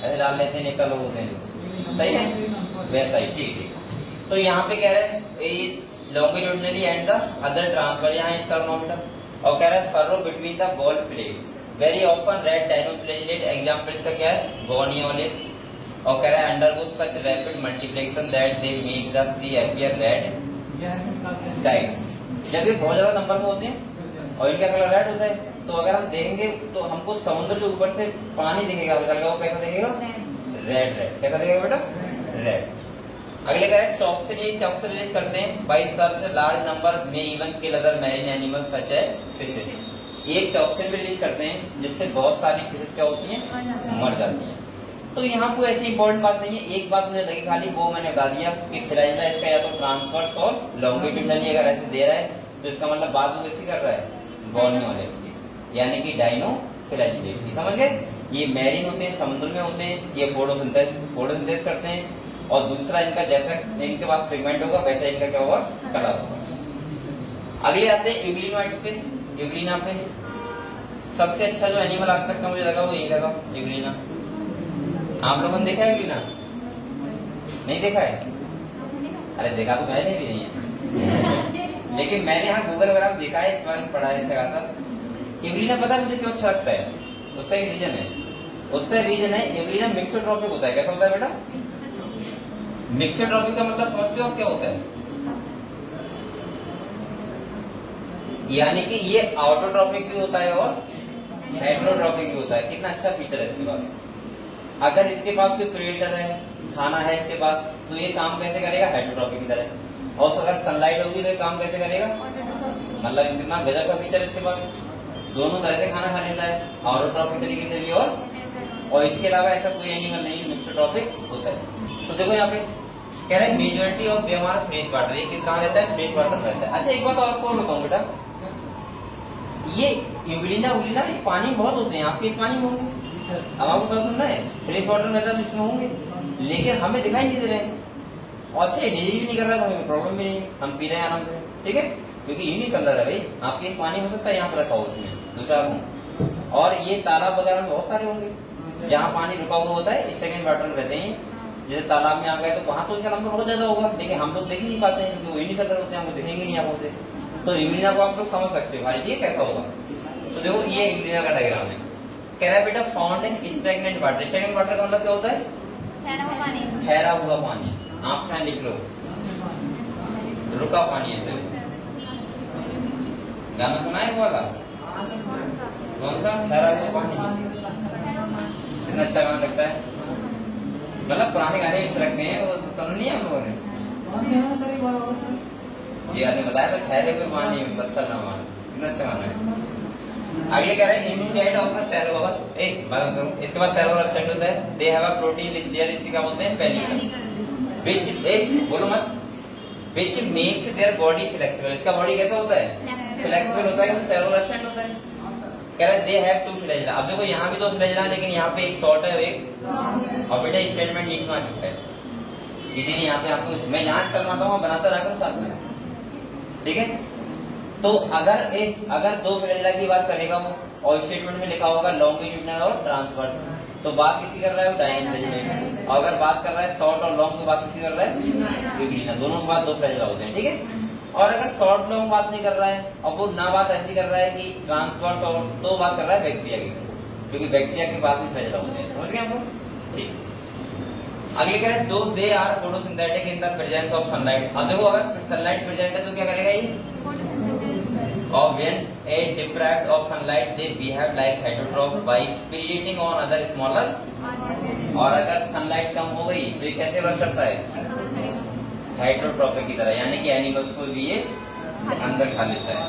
ऐसे डाल लेते हैं, नेता लोग होते हैं, सही है वैसा ही, ठीक है। तो यहाँ पे कह रहे हैं longitudinally and the other transverse, यहाँ स्टर्नोमीटर। और कह रहा है furrow between the wall plates, very often red dinoflagellate. Example इसका क्या है? गोनियोलिक्स। और कह रहा है undergo such rapid multiplication that they make the sea appear red tides. जब ये बहुत ज्यादा नंबर में होते हैं और इनका कलर रेड होता है तो अगर हम देखेंगे तो हमको समुद्र जो ऊपर से पानी दिखेगा वो कैसा दिखेगा? Red red. कैसा दिखेगा बेटा? रेड। अगले कह रहे हैं टॉक्सिन। ये टॉक्सिन रिलीज करते हैं बाय सर्च लार्ज नंबर में even kill other marine animal such as fishes. ये टॉक्सिन रिलीज करते हैं जिससे बहुत सारी फिशेस क्या होती हैं? मर जाती हैं। तो यहाँ कोई ऐसी इंपॉर्टेंट बात नहीं है, एक बात मुझे लगी खाली, वो मैंने बता दिया कि फ्लैजिला इसका या तो ट्रांसवर्स और लॉन्गिट्यूडिनली अगर ऐसे दे रहा है तो इसका मतलब बात वो कैसी कर रहा है? गोनियोलिक्स की, यानी कि डायनोफ्लैजिलेट की। समझ गए? ये मैरीन होते हैं, समुद्र में होते हैं, ये फोटोसिंथेसिस करते हैं। और दूसरा इनका जैसा इनके पास पिगमेंट होगा वैसा इनका क्या होगा? कलर होगा। अगले आते हैं यूग्लिनोइड्स पे, यूग्लिना पे। सबसे अच्छा जो एनिमल आज तक का मुझे लगा वो ये लगा, यूग्लिना। आप लोगों ने देखा है यूग्लिना? नहीं देखा है? अरे देखा तो मैंने भी नहीं है लेकिन मैंने यहाँ गूगल वगैरह देखा है, इस बारे में पढ़ा है अच्छा खासा। यूग्लिना पता है मुझे क्यों अच्छा लगता है? उसका एक रीजन है। उसका रीजन है यूग्लिना मिक्सोट्रॉपिक होता है। कैसा होता है बेटा? मिक्सोट्रॉपिक का मतलब समझते हो आप क्या होता है? यानी कि ये ऑटोट्रॉपिक भी होता है और हेटेरोट्रॉपिक भी होता है। कितना अच्छा फीचर है इसके पास। अगर इसके पास कोई प्रेडेटर है, खाना है इसके पास, तो ये काम कैसे करेगा? हेटेरोट्रॉपिक की तरह। और अगर सनलाइट होगी तो ये काम कैसे करेगा? मतलब कितना गजब का फीचर है इसके पास, दोनों तरह से खाना खा लेता है, ऑटोट्रॉपिक तरीके से भी और इसके अलावा ऐसा कोई एनिमल नहीं है मिक्सोट्रॉपिक होता है। तो देखो यहाँ पे कह रहे हैं मेजोरिटी ऑफ दे हमारा फ्रेश वाटर, ये कहाँ रहता है? फ्रेश वाटर रहता है। अच्छा एक बात और को बताऊं बेटा, ये यूग्लिना उग्लिना ये पानी बहुत होते हैं, आपके इस पानी में होंगे, अब आपको पता सुनना है फ्रेश वाटर रहता है तो इसमें होंगे, लेकिन हमें दिखाई नहीं दे रहे हैं। और अच्छा डिजीज भी नहीं कर रहा है तो हमें प्रॉब्लम भी नहीं है, हम पी रहे हैं आराम से, ठीक है, क्योंकि ये नहीं चल रहा है भाई। आपके इस पानी हो सकता है यहाँ पर रखा हो उसमें दो चार हों, और ये तालाब वगैरह में बहुत सारे होंगे जहाँ पानी रुका हुआ होता है, स्टेगनेंट वाटर में रहते हैं। जैसे तालाब में आ गए तो वहां तो इनका नंबर बहुत ज्यादा होगा, लेकिन हम लोग देख ही नहीं पाते हैं क्योंकि वही नहीं चल रहे होते हैं, हमको दिखेंगे नहीं आंखों से। तो यूग्लिना को आप लोग समझ सकते हो भाई, ये कैसा होगा। तो देखो ये यूग्लिना का डायग्राम है। कह रहा है बेटा found in stagnant water. Stagnant water का मतलब क्या होता है? ठहरा हुआ पानी। आप शायद लिख लो, रुका पानी है। गाना सुना है वाला? कौन सा? ठहरा हुआ पानी। कितना अच्छा गाना लगता है, मतलब पुराने गाने अच्छे लगते हैं, वो सुन लिया हम लोगों ने। जी आपने बताया तो ठहरे हुए पानी में पत्थर ना मानो, कितना अच्छा गाना है। आगे कह रहे हैं instead of a cell wall, एक बात करूं, इसके बाद सेल वॉल एब्सेंट होता है। They have a protein rich layer, इसी का बोलते हैं पेनिकल, व्हिच एक बोलो मत, which makes their body flexible. इसका बॉडी कैसा होता है? फ्लेक्सिबल होता है क्योंकि सेल वॉल एब्सेंट होता है। कह रहे हैं दे हैव टू फ्लैजेला। अब देखो यहाँ भी दो फ्लैजेला, लेकिन यहाँ पे एक शॉर्ट है एक, और बेटा स्टेटमेंट नीट में आ चुका है, इसीलिए यहाँ पे आपको मैं यहाँ करवाता हूँ, बनाता रहा करो साथ में, ठीक है। तो अगर दो फ्लैजेला की बात करेगा वो, और स्टेटमेंट में लिखा होगा लॉन्गिट्यूडिनल और ट्रांसवर्स, तो बात किसी कर रहा है वो डायमीटर। और अगर बात कर रहा है शॉर्ट और लॉन्ग तो बात किसी कर रहा है यूग्लिना, दोनों के बाद दो फ्लैजेला होते हैं, ठीक है। और अगर शॉर्ट लॉन्ग बात नहीं कर रहा है और वो ना बात ऐसी कर रहा है कि ट्रांसवर्स, और तो बात कर रहा है बैक्टीरिया की, क्योंकि बैक्टीरिया के पास भी फ्लैजेला होते हैं, समझ गए हम लोग, ठीक। अगले कह रहे हैं though they are photosynthetic in the presence of sunlight. अब देखो अगर सनलाइट प्रेजेंट है तो क्या करेगा ये? और when a deprived of sunlight they behave like heterotroph by predating on other smaller। और अगर सनलाइट कम हो गई तो ये कैसे वर्क करता है? हेटेरोट्रॉपिक की तरह, यानी कि एनिमल्स को भी ये अंदर खा लेता है।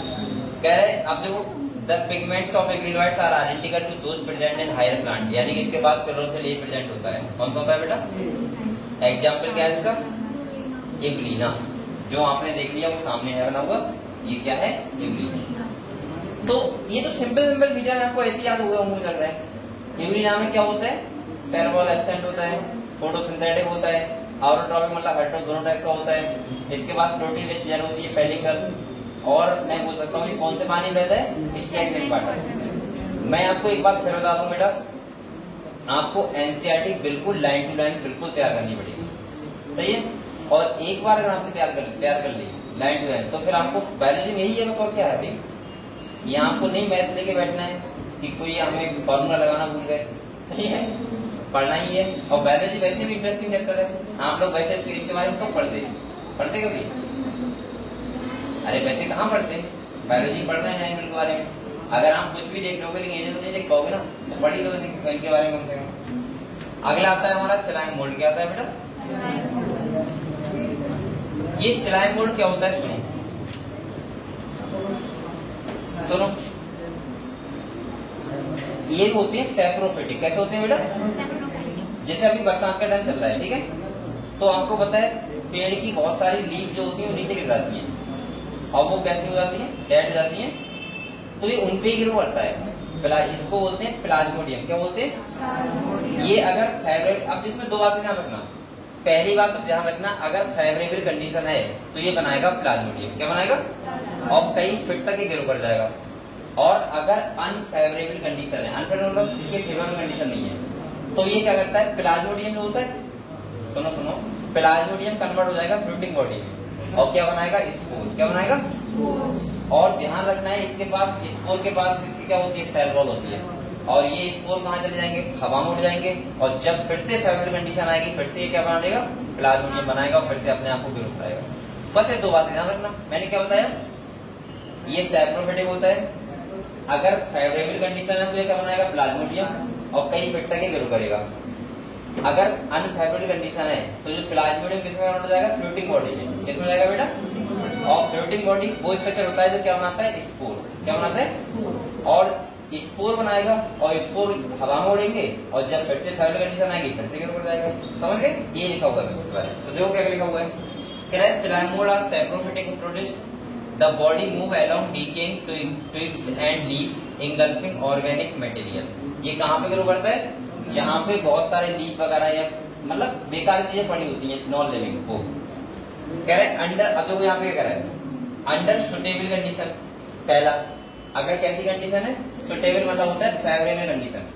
कह रहे अब देखो the pigments of euglenoids are identical to those present in higher plant, यानी कि इसके पास क्लोरोफिल ये प्रेजेंट होता है। कौन सा होता है बेटा? एग्जाम्पल क्या है इसका? यूग्लिना, जो आपने देख लिया वो सामने है बना हुआ, ये क्या है? यूग्लिना। तो ये तो सिंपल फीचर है, आपको ऐसे याद होगा मुझे लग रहा है। यूग्लिना में क्या होता है? सेल वॉल एब्सेंट होता है, फोटोसिंथेटिक होता है, ऑटोट्रॉपिक मतलब हेटेरो दोनों टाइप का होता है। इसके बाद प्रोटीन रिच लेयर होती है पेनिकल, और मैं बोल सकता हूँ कौन से पानी में रहता है? Stagnant water. मैं आपको एक बात फिर बता दूं बेटा, आपको एनसीईआरटी बिल्कुल लाइन टू लाइन बिल्कुल तैयार करनी पड़ेगी, सही है। और एक बार अगर आपने तैयार कर ली लाइन टू लाइन, तो फिर आपको बायोलॉजी में यही है बस, और क्या है भाई। यहाँ आपको नहीं मैथ लेके बैठना है कि कोई हमें फॉर्मूला लगाना भूल गए, सही है, पढ़ना ही है। और बायोलॉजी वैसे भी इंटरेस्टिंग चैप्टर है, आप लोग वैसे स्क्रीन के बारे में कब पढ़ते कभी? अरे वैसे कहाँ पढ़ते, बायोलॉजी पढ़ रहे हैं एनिमल के बारे में। अगर आप कुछ भी देख लोगे लेकिन एनिमल नहीं देख पाओगे ना, तो पढ़ ही लो इनके बारे में कम से कम। अगला आता है हमारा सिलाइम मोल्ड। क्या आता है बेटा? ये सिलाइम मोल्ड क्या होता है? सुनो, ये होते हैं सैप्रोफिटिक। कैसे होते हैं बेटा? जैसे अभी बरसात का टाइम चल रहा है, ठीक है, तो आपको पता है पेड़ की बहुत सारी लीफ जो होती है वो नीचे गिर जाती है, और वो कैसे हो जाती है? डेड हो जाती है, तो ये उनपे ग्रो करता है। इसको बोलते हैं प्लाज्मोडियम। क्या बोलते हैं? ये अगर फेवरेबल, अब इसमें दो बातें ध्यान रखना। पहली बात तो ध्यान रखना, अगर फेवरेबल कंडीशन है तो ये बनाएगा प्लाज्मोडियम। क्या बनाएगा? और कई फीट तक ये ग्रो कर जाएगा। और अगर अनफेवरेबल कंडीशन है, अनफेवरेबल मतलब इसके फेवरेबल कंडीशन नहीं है, तो ये क्या करता है, प्लाज्मोडियम जो होता है, सुनो सुनो, प्लाज्मोडियम कन्वर्ट हो जाएगा फ्लोटिंग बॉडी में और क्या बनाएगा, स्पोर। क्या बनाएगा, और ध्यान रखना है इसके पास, स्पोर के पास इसकी क्या होती है, सेल वॉल होती है, और ये स्पोर कहाँ चले जाएंगे, हवा में उड़ जाएंगे, और जब फिर से फेवरेबल कंडीशन आएगी फिर से ये क्या बना देगा, प्लाज्मोडियम बनाएगा और फिर से अपने आप को ग्रो कराएगा। बस ये दो बातें ध्यान रखना। मैंने क्या बताया, ये सैप्रोफिटिक होता है, अगर फेवरेबल कंडीशन है तो ये क्या बनाएगा, प्लाज्मोडियम और कई फीट तक ये ग्रो करेगा। अगर अनफेवरेबल कंडीशन है तो जो प्लाज्मोडियम किसमें कन्वर्ट हो जाएगा, फ्लोटिंग बॉडी में। किसमें जाएगा बेटा, और फ्लोटिंग बॉडी वो स्ट्रक्चर होता है जो क्या बनाता है, स्पोर। क्या बनाता है, और स्पोर बनाएगा और स्पोर हवा में उड़ेंगे और जब फिर से फेवरेबल कंडीशन आएगी फिर से ग्रो कर जाएगा। समझ गए, ये लिखा हुआ है इसके बारे में। तो देखो क्या लिखा हुआ है, कह रहा है slime mould are saprophytic produced, the body move along decaying twigs and leaves engulfing organic material। ये कहाँ पे ग्रो करता है, जहाँ पे बहुत सारे लीफ वगैरह या मतलब बेकार चीजें पड़ी होती हैं नॉन लिविंग को। कह रहे अंडर, अब देखो यहाँ पे क्या कह रहा है, अंडर सुटेबल कंडीशन। पहला, अगर कैसी कंडीशन है, सुटेबल मतलब होता है फेवरेबल कंडीशन।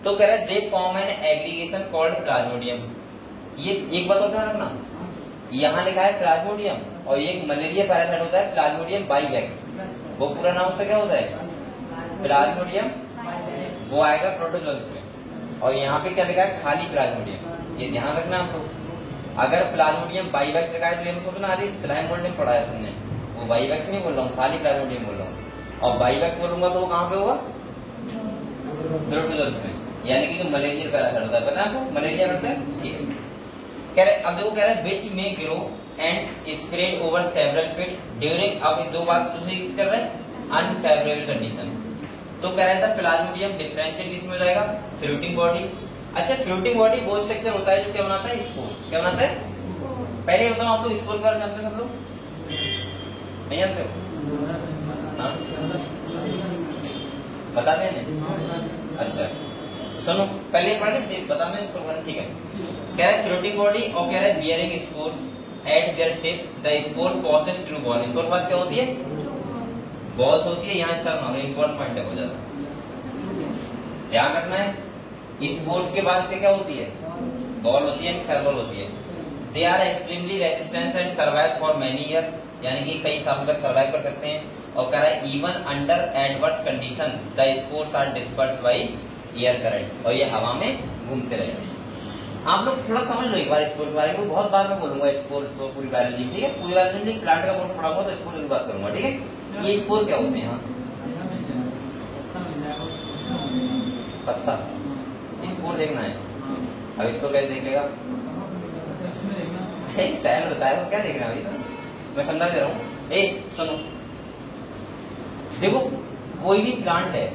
तो कह रहा है they form an aggregation called plasmodium. ये एक बात होता है रखना, यहाँ लिखा है प्लाज्मोडियम और ये मलेरिया पैरासाइट होता है प्लाज्मोडियम बाइवैक्स। वो पूरा नाम उसका क्या होता है, प्लाज्मोडियम, वो आएगा प्रोटोजोन्स में, और यहाँ पे क्या लिखा है, खाली प्लाज्मोडियम। ये ध्यान रखना आपको, अगर प्लाज्मोडियम बाइवैक्स लिखा है तो ये सोचना अरे स्लाइम मोल्ड में पढ़ा है सबने, वो बाइवैक्स नहीं बोल रहा हूँ, खाली प्लाज्मोडियम बोल रहा हूँ। और बाइवैक्स बोलूंगा तो वो कहाँ पे होगा, प्रोटोजोन्स में, यानी कि जो मलेरिया पैरासाइट होता है, पता है आपको मलेरिया करता है, ठीक है। कह रहे अब देखो, कह रहे विच में grow and spread over several feet during, अब दो बात दूसरी कर रहे हैं, अनफेवरेबल कंडीशन। तो कह रहा था प्लाज्मोडियम डिफरेंशिएट किसमें हो जाएगा, फ्लोटिंग बॉडी। अच्छा, फ्लोटिंग बॉडी वो स्ट्रक्चर होता है जो क्या बनाता है, स्पोर। क्या बनाता है, पहले बताओ आप लोग स्पोर के बारे में जानते हो सब लोग, नहीं जानते हो, बताते हैं। अच्छा सुनो, पहले पढ़ रहे बता दें इसको, ठीक है। कह रहा है फ्लोटिंग बॉडी और कह रहा है bearing spores at their tip, the spore passes through ball. Spore pass क्या होती है, बॉल्स होती है, यहाँ स्टर्न होगा, इंपॉर्टेंट पॉइंट है बहुत ज्यादा ध्यान रखना है। स्पोर्स के बाद से क्या होती है, बॉल होती है, सेल बॉल होती है। They are extremely resistance and survive for many year, यानी कि कई सालों तक सर्वाइव कर सकते हैं। और कह रहा है even under adverse condition the spores are dispersed by air current, और ये हवा में घूमते रहते हैं। आप लोग थोड़ा समझ लो एक बार स्पोर के बारे में, बहुत बार मैं बोलूंगा स्पोर पूरी बायोलॉजी, ठीक है, पूरी बायोलॉजी प्लांट का कोर्स पढ़ाऊंगा तो स्पोर की बात करूंगा, ठीक है। ये स्पोर क्या होते हैं, पत्ता स्पोर देखना है, अब इसको कैसे देख लेगा, सैल होता है, वो क्या देख रहा है, तो मैं समझा दे रहा हूँ। ए सुनो, देखो कोई भी प्लांट है,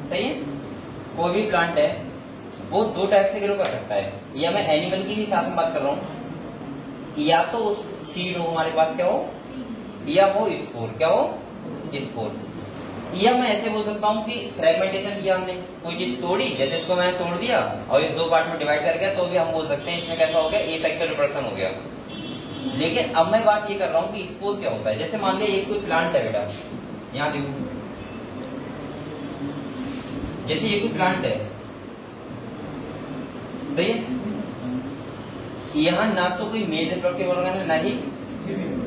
सही है, कोई भी प्लांट है वो दो टाइप से ग्रो कर सकता है, या मैं एनिमल की भी साथ में बात कर रहा हूँ, या तो उस सीड हो हमारे पास क्या हो, या वो स्पोर, क्या हो स्पोर, या मैं ऐसे बोल सकता हूँ कि फ्रेगमेंटेशन किया हमने, कोई चीज तोड़ी, जैसे इसको मैंने तोड़ दिया और ये दो पार्ट में डिवाइड कर गया, तो भी हम बोल सकते हैं इसमें कैसा हो गया, एसेक्सुअल रिप्रोडक्शन हो गया। लेकिन अब मैं बात ये कर रहा हूँ कि स्पोर क्या होता है। जैसे मान लिया एक कोई प्लांट है बेटा, यहाँ देखो, जैसे ये कोई प्लांट है, सही है, यहाँ ना तो कोई मेल रिप्रोडक्टिव ऑर्गन है ना ही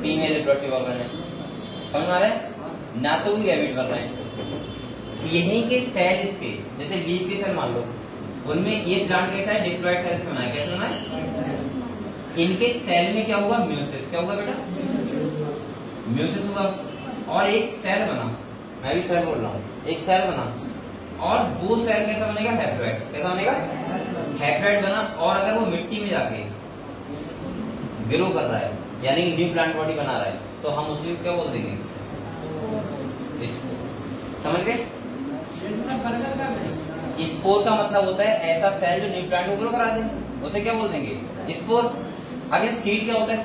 फीमेल रिप्रोडक्टिव ऑर्गन है, समझ आ रहा है, ना तो कोई गैमेट बन रहा है। यहीं के सेल इसके, जैसे लीफ के सेल मान लो, उनमें ये प्लांट कैसा है, डिप्लॉयड सेल से बना है, कैसे बना है, इनके सेल में क्या हुआ, म्यूसिस, क्या हुआ बेटा, म्यूसिस हुआ, और एक सेल बना, मैं भी सेल बोल रहा हूँ, एक सेल बना, और वो सेल कैसा बनेगा, हैप्लॉइड, कैसा बनेगा, हैप्लॉइड बना, और अगर वो मिट्टी में जाके ग्रो कर रहा है, यानी न्यू प्लांट बॉडी बना रहा है, तो हम उसे क्या बोल देंगे, समझ गए। स्पोर का मतलब होता है ऐसा सेल जो न्यू प्लांट को ग्रो करा दे, उसे क्या बोल देंगे, स्पोर। अगर सीड क्या होता है,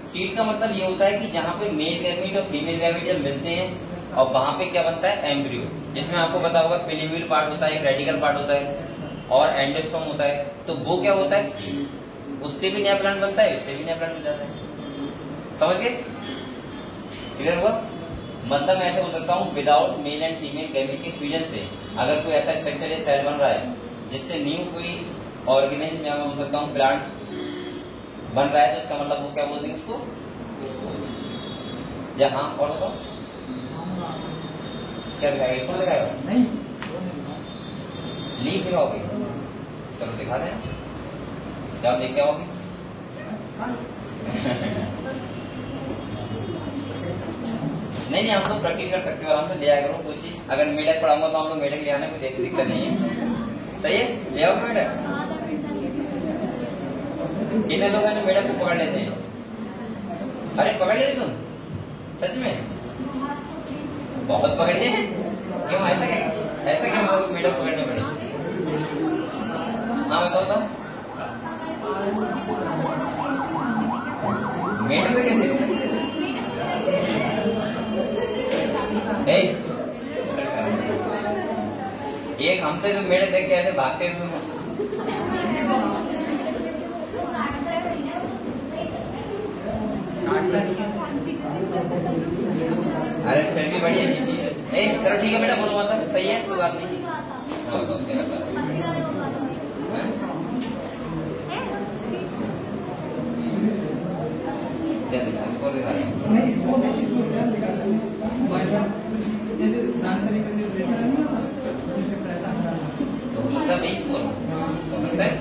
सीड का मतलब ये होता है कि जहाँ पे मेल गैमेट और फीमेल गैमेट जब मिलते हैं और वहां पे क्या बनता है, एम्ब्रियो, जिसमें आपको पता होगा पेलिव्यूल पार्ट होता है, एक रेडिकल पार्ट होता है और एंडोस्पर्म होता है, तो वो क्या होता है, सीड। उससे भी नया प्लांट बनता है, उससे भी नया प्लांट बन जाता है, समझ गए, क्लियर हुआ। मतलब मैं ऐसे बोल सकता हूँ, without male and female gamete के फ्यूजन से अगर कोई ऐसा स्ट्रक्चर या सेल बन रहा है जिससे न्यू कोई ऑर्गेनिज्म या मैं बोल सकता हूँ प्लांट बन रहा है तो इसका मतलब वो क्या बोलते हैं उसको जहाँ और बताओ क्या दिखाएगा इसको दिखाएगा नहीं लीफ दिखाओगे चलो दिखा दें क्या आप लेके आओगे नहीं हम लोग प्रैक्टिस कर सकते हो आराम से ले आया करो कोई चीज अगर मेढक पढ़ाऊंगा तो हम लोग मेढक ले आने में कोई ऐसी दिक्कत नहीं है सही है ले आओ मेढक कितने लोग हैं मेढक को पकड़ लेते हैं अरे पकड़ लिए तुम सच में बहुत पकड़े हैं क्यों ऐसा क्या मेढक पकड़ने पड़े हाँ बताओ तो मेढक से कैसे एक हम तो मेढक देख के ऐसे भागते हैं अरे फिर भी बढ़िया चलो ठीक है बेटा बोलो मतलब सही है कोई बात नहीं नहीं इसको जैसे जानकारी करके तो हो सकता है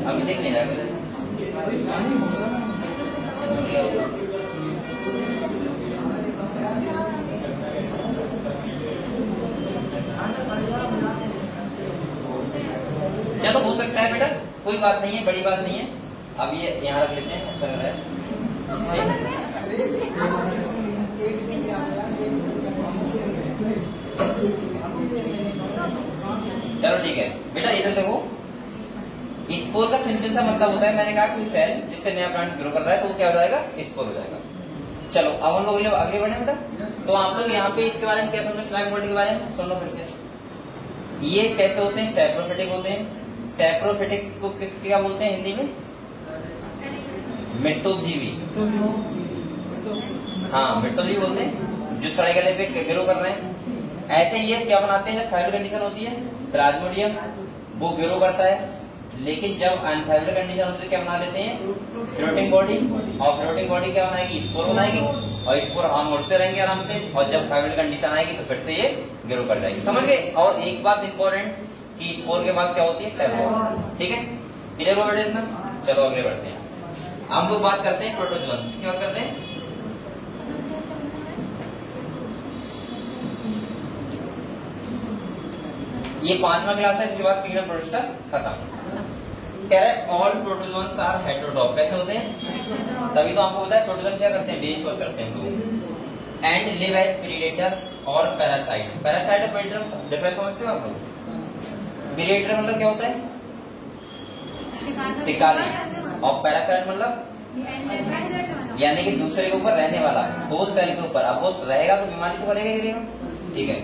अभी देख नहीं रहा चलो हो सकता है बेटा कोई बात नहीं है बड़ी बात नहीं है अब ये यहाँ रख लेते हैं अच्छा लग रहा है चलो ठीक है बेटा इधर देखो स्पोर का सिंपल सा मतलब होता है मैंने कहा कोई सेल जिससे नया प्लांट ग्रो कर रहा है तो वो क्या हो जाएगा स्पोर हो जाएगा चलो अब हम लोग आगे बढ़े बेटा तो आप लोग यहाँ पे इसके बारे में क्या समझ स्लाइम मोल्डिंग के बारे में सुन लो फिर से ये कैसे होते हैं सैप्रोफिटिक होते हैं सैप्रोफिटिक को किस क्या बोलते हैं हिंदी में मिट्टोजीवी हाँ मिट्टोजीवी बोलते हैं जो सड़े गले पे ग्रो कर रहे हैं ऐसे ये क्या बनाते हैं जब थायराइड कंडीशन होती है प्लाज्मोडियम वो ग्रो करता है लेकिन जब अनथायराइड कंडीशन होती है क्या बना लेते हैं फ्लोटिंग बॉडी और फ्लोटिंग बॉडी क्या बनाएगी स्पोर बनाएगी और स्पोर हम उड़ते रहेंगे आराम से और जब थायराइड कंडीशन आएगी तो फिर से ये ग्रो कर जाएगी समझ गए और एक बात इंपॉर्टेंट कि स्पोर के पास क्या होती है सेल ठीक है क्लियर हो बेटा चलो अगले बढ़ते हैं हम लोग बात करते हैं प्रोटोजोन्स किसकी बात करते हैं ये 5वां क्लास है इसके बाद किंगडम प्रोटोस्टा खत्म कह रहे ऑल प्रोटोजोन्स आर हेटेरोट्रॉप कैसे होते हैं तभी तो आपको पता है प्रोटोजोन क्या करते हैं डिशोज करते हैं लोग एंड लिव एज प्रीडेटर और पैरासाइट पैरासाइट और प्रेडेटर डिफरेंस समझते हो आप लोग प्रीडेटर मतलब क्या होता है शिकारी और पैरासाइट मतलब यानी कि दूसरे के ऊपर रहने वाला होस्ट सेल के ऊपर अब होस्ट रहेगा तो बीमारी तो करेगा ठीक है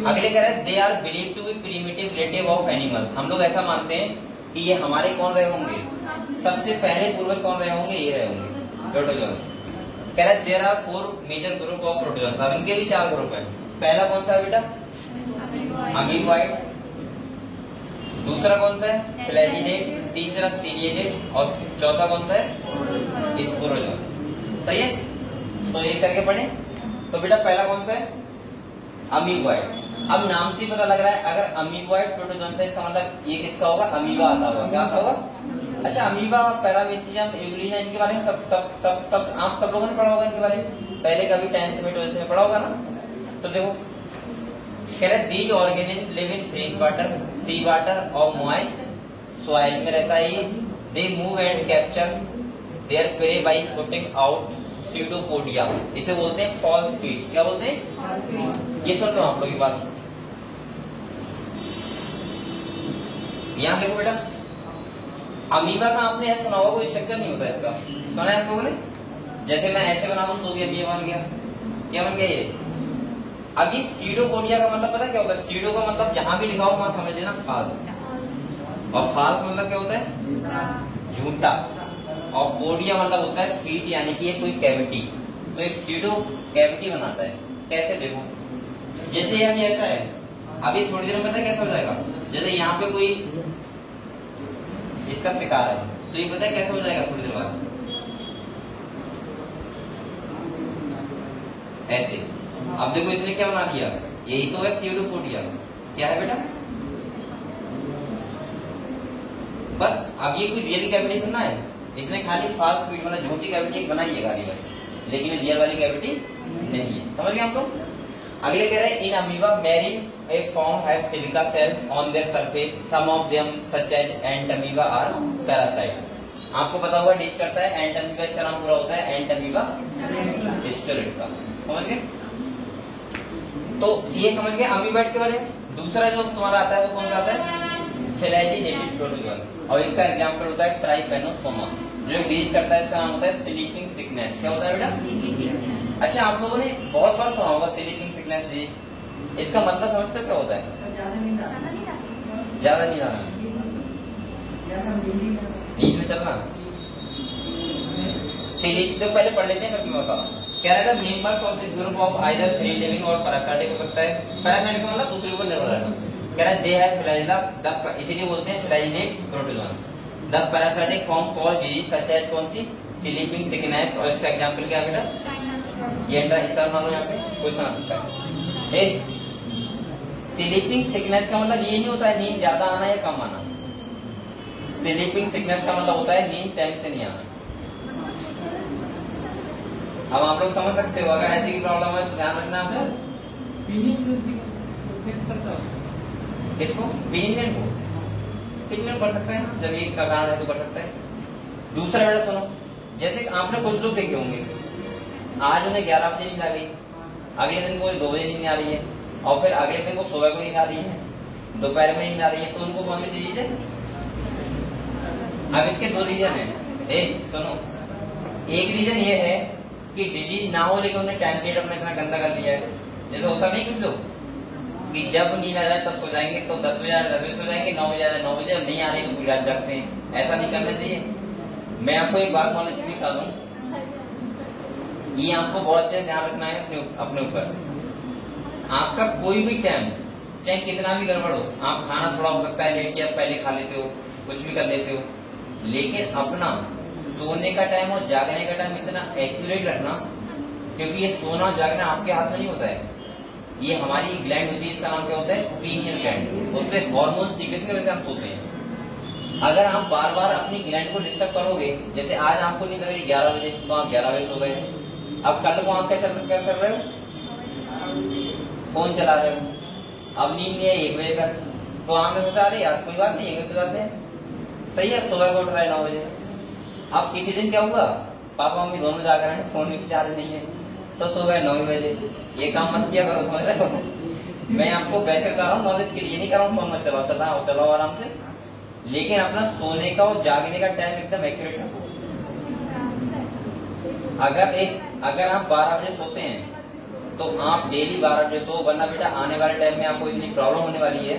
अगले कह रहे हैं they are believed to be primitive relative of animals हम लोग ऐसा मानते हैं कि ये हमारे कौन रहे होंगे सबसे पहले पूर्वज कौन रहे होंगे ये रहे होंगे प्रोटोजोन्स कह रहे there are 4 major group of protozoans अब इनके भी 4 ग्रुप हैं पहला कौन सा है बेटा अमीबॉइड दूसरा कौन सा है फ्लैजिलेट तीसरा सीरिएटेड और चौथा कौन सा है स्पोरोजोन्स सही है तो एक करके पढ़े तो बेटा पहला कौन सा है अमीबॉइड अब नाम से पता लग रहा है अगर अमीबॉइड प्रोटोजोन्स है इसका मतलब ये किसका होगा अमीबा आता होगा क्या होगा अच्छा अमीबा पैरामीशियम एवुलिना इनके बारे में सब आप सब लोगों ने पढ़ा होगा इनके बारे में पहले कभी 10th में 12th में पढ़ा होगा ना तो देखो कह रहे these organism live in fresh water sea water और मॉइस्ट सॉइल में रहता है they move and capture their prey by putting out pseudopodia इसे बोलते हैं फॉल्स फीट क्या बोलते हैं ये सुन लो आप लोग की बात यहाँ देखो बेटा अमीबा का आपने ऐसा सुना होगा कोई स्ट्रक्चर नहीं होता इसका सुना है आप लोगों ने जैसे मैं ऐसे बना दूं तो भी अभी ये बन गया क्या बन गया ये अब ये सीडोपोडिया का मतलब पता क्या होता है सीडो का मतलब जहां भी लिखा हो वहां समझ लेना फाल्स और फाल्स मतलब क्या होता है झूठा और पोडिया मतलब होता है फीट यानी कि ये कोई कैविटी तो एक सीडो कैविटी बनाता है कैसे देखो जैसे हम ऐसा है अभी थोड़ी देर में पता है कैसा हो जाएगा, जैसे यहाँ पे कोई इसका शिकार है तो ये पता है कैसा हो जाएगा थोड़ी देर बाद, ऐसे। अब देखो इसने क्या बना दिया, यही तो है CO2 पोटिया, क्या है बेटा? बस अब ये कोई रियल कैविटी थोड़ा है, इसने खाली फाल्स फीड मतलब झूठी कैविटी बनाई है गाड़ी बस, लेकिन रियल वाली कैविटी नहीं है। समझ गए आप लोग? अगले कह रहे हैं in amoeba marine a form have silica shell on their surface, some of them such as Entamoeba are parasite. आपको पता होगा डिश करता है एंट अमीबा, इसका नाम पूरा होता है एंट अमीबा हिस्टोरिका। समझ गए? तो ये समझ गए अमीबैट के बारे में। दूसरा जो तुम्हारा आता है वो कौन सा आता है? फ्लैजिलेटेड प्रोटोजोअन्स, और इसका एग्जांपल होता है ट्राइपेनोसोमा। जो डिश करता है इसका नाम होता है स्लीपिंग सिकनेस। क्या होता है बेटा? अच्छा, आप लोगों ने बहुत बार सुना होगा स्लीपिंग सिकनेस डिश, इसका मतलब समझते हो क्या होता है? ज्यादा नींद आना, नींद में चलना। स्लीप तो पहले पढ़ लेते हैं, मैं बताऊं। कह रहा था members of this group of either free living और पैरासाइटिक हो सकता है। पैरासाइटिक का मतलब दूसरे ऊपर निर्भर रहना। कह रहा है दे हैव फ्लैजिला, इसीलिए बोलते हैं flagellate protozoans. The parasitic form called disease such as कौन सी? Sleeping sickness. और इसका एग्जांपल क्या है बेटा? ये इस मान लो यहाँ पे क्वेश्चन आ सकता है। स्लीपिंग सिकनेस का मतलब ये नहीं होता है नींद ज्यादा आना या कम आना। स्लीपिंग सिकनेस का मतलब होता है नींद टाइम से नहीं आना। अब आप लोग समझ सकते हो, अगर ऐसी प्रॉब्लम है तो ध्यान रखना आपको। किसको? पीनियन को पीनियन कर सकता है ना, जब ये का कारण है तो कर सकता है। दूसरा बेटा सुनो, जैसे आपने कुछ लोग देखे होंगे आज उन्हें 11 बजे नींद आ गई, अगले दिन को 2 बजे नींद आ रही है, और फिर अगले दिन को सुबह को नींद आ रही है, दोपहर में नींद आ रही है, तो उनको कौन सी डिजीज है? अब इसके 2 रीजन है। सुनो, एक रीजन ये है कि डिजीज ना हो लेकिन उन्हें टाइम पीरियड अपना इतना गंदा कर दिया है। जैसे होता नहीं कुछ लोग कि जब नींद आ जाए तब सो जाएंगे, तो 10 बजे 10 बजे सो जाएंगे, 9 बजे 9 बजे नहीं आ रही तो पूरी रात जागते हैं। ऐसा नहीं करना चाहिए। मैं आपको एक बात नॉलेज भी बता दूं, ये आपको बहुत अच्छे ध्यान रखना है अपने ऊपर। आपका कोई भी टाइम चाहे कितना भी गड़बड़ हो, आप खाना थोड़ा हो सकता है लेट, या पहले खा लेते हो, कुछ भी कर लेते हो, लेकिन अपना सोने का टाइम और जागने का टाइम इतना एक्यूरेट रखना, क्योंकि ये सोना और जागना आपके हाथ में नहीं होता है। ये हमारी ग्लैंड होती है, इसका नाम क्या होता है? Pineal gland. उससे हार्मोन सीक्रेशन की वजह से हम सोते हैं। अगर आप बार बार अपनी ग्लैंड को डिस्टर्ब करोगे, जैसे आज आपको नींद लगी 11 बजे तो आप 11 बजे सो गए, अब कल को आप क्या कर रहे हो? फोन चला रहे हो, अब नींद नहीं है 1 बजे तक, तो आपने सोचा अरे यार कोई बात नहीं 1 बजे सो जाते हैं, सही है, सुबह को उठ रहा है 9 बजे। अब किसी दिन क्या हुआ, पापा मम्मी दोनों जाग रहे हैं, फोन भी चार्ज नहीं है, तो सो गए 9 बजे। ये काम मत किया करो, समझ रहे हो? मैं आपको वैसे बता रहा हूँ, नॉलेज के लिए नहीं कर रहा हूँ। फोन मत चलाओ, चलाओ आराम से, लेकिन अपना सोने का और जागने का टाइम एकदम एक्यूरेट रखो। अगर आप 12 बजे सोते हैं तो आप डेली 12 बजे सो, वरना बेटा आने वाले टाइम में आपको इतनी प्रॉब्लम होने वाली है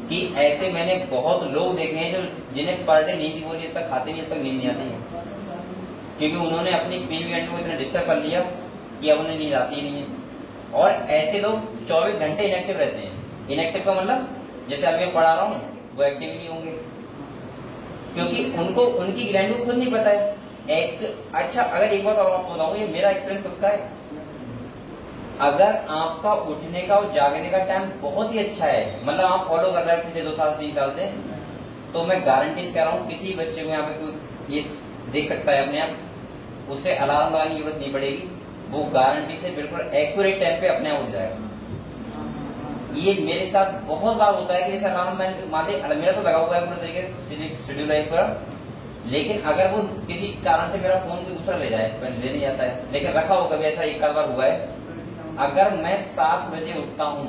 कि ऐसे मैंने बहुत लोग देखे हैं जो जिन्हें पर डे नींद हो रही है, तक खाते नहीं, तक नींद नहीं आती है, क्योंकि उन्होंने अपनी पीनियल को इतना डिस्टर्ब कर लिया कि अब उन्हें नींद आती ही नहीं है। और ऐसे लोग 24 घंटे इनएक्टिव रहते हैं। इनएक्टिव का मतलब जैसे अभी मैं पढ़ा रहा हूँ वो एक्टिव नहीं होंगे, क्योंकि उनको उनकी ग्लैंड को खुद नहीं पता है। अच्छा, अगर एक बात और आपको बताऊं, ये मेरा एक्सपीरियंस खुद का है। अगर आपका उठने का और जागने का टाइम बहुत ही अच्छा है, मतलब आप फॉलो कर रहे हैं पिछले 2 साल 3 साल से, तो मैं गारंटी से कह रहा हूँ किसी बच्चे को यहाँ पे कोई ये देख सकता है अपने आप, उससे अलार्म लगाने की जरूरत नहीं पड़ेगी, वो गारंटी से बिल्कुल एक्यूरेट टाइम पे अपने आप उठ जाएगा। ये मेरे साथ बहुत बार होता है कि जैसे अलार्म मेरा तो लगा हुआ है पूरे तरीके से शेड्यूल लाइफ पर, लेकिन अगर वो किसी कारण से मेरा फोन को दूसरा ले जाए, ले नहीं जाता है, लेकिन रखा हो, कभी ऐसा एक बार हुआ है। अगर मैं 7 बजे उठता हूँ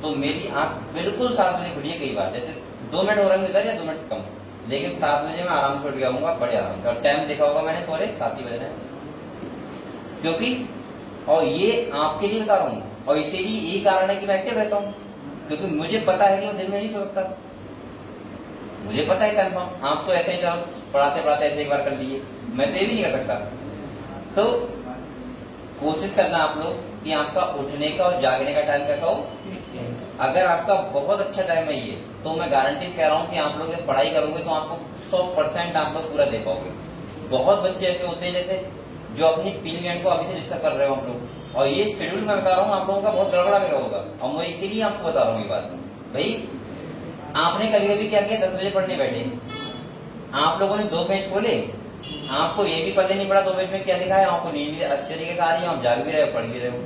तो मेरी आंख बिल्कुल 7 बजे खुली है, कई बार जैसे 2 मिनट हो रहा है इधर या 2 मिनट कम, लेकिन 7 बजे मैं आराम से उठ गया हूँ, बड़े आराम से। और टाइम देखा होगा मैंने, थोड़े 7 ही बज रहे हैं, क्योंकि और ये आपके लिए बता रहा हूँ, और इसीलिए यही कारण है कि मैं एक्टिव रहता हूँ, क्योंकि मुझे पता है कि मैं दिन में नहीं सो सकता, मुझे पता है कंफर्म। आप तो ऐसे ही पढ़ाते पढ़ाते ऐसे एक बार कर लिए, मैं तो ये भी नहीं कर सकता। तो कोशिश करना आप लोग कि आपका उठने का और जागने का टाइम कैसा हो, अगर आपका बहुत अच्छा टाइम है ये, तो मैं गारंटी से कह रहा हूँ कि आप लोग जब पढ़ाई करोगे तो आपको 100% आप लोग पूरा दे पाओगे। बहुत बच्चे ऐसे होते हैं जैसे जो अपनी पीली लाइन को अभी से डिस्टर्ब कर रहे हो आप लोग, और ये शेड्यूल मैं बता रहा हूँ आप लोगों का बहुत गड़बड़ा गया होगा, और मैं इसीलिए आपको बता रहा हूँ ये बात। भाई आपने कभी कभी क्या किया, 10 बजे पढ़ने बैठे, आप लोगों ने 2 पेज खोले, आपको ये भी पता नहीं पड़ा 2 पेज में क्या लिखा है, आपको नींद भी अच्छे तरीके से आ रही है, आप जाग भी रहे हो, पढ़ भी रहे हो।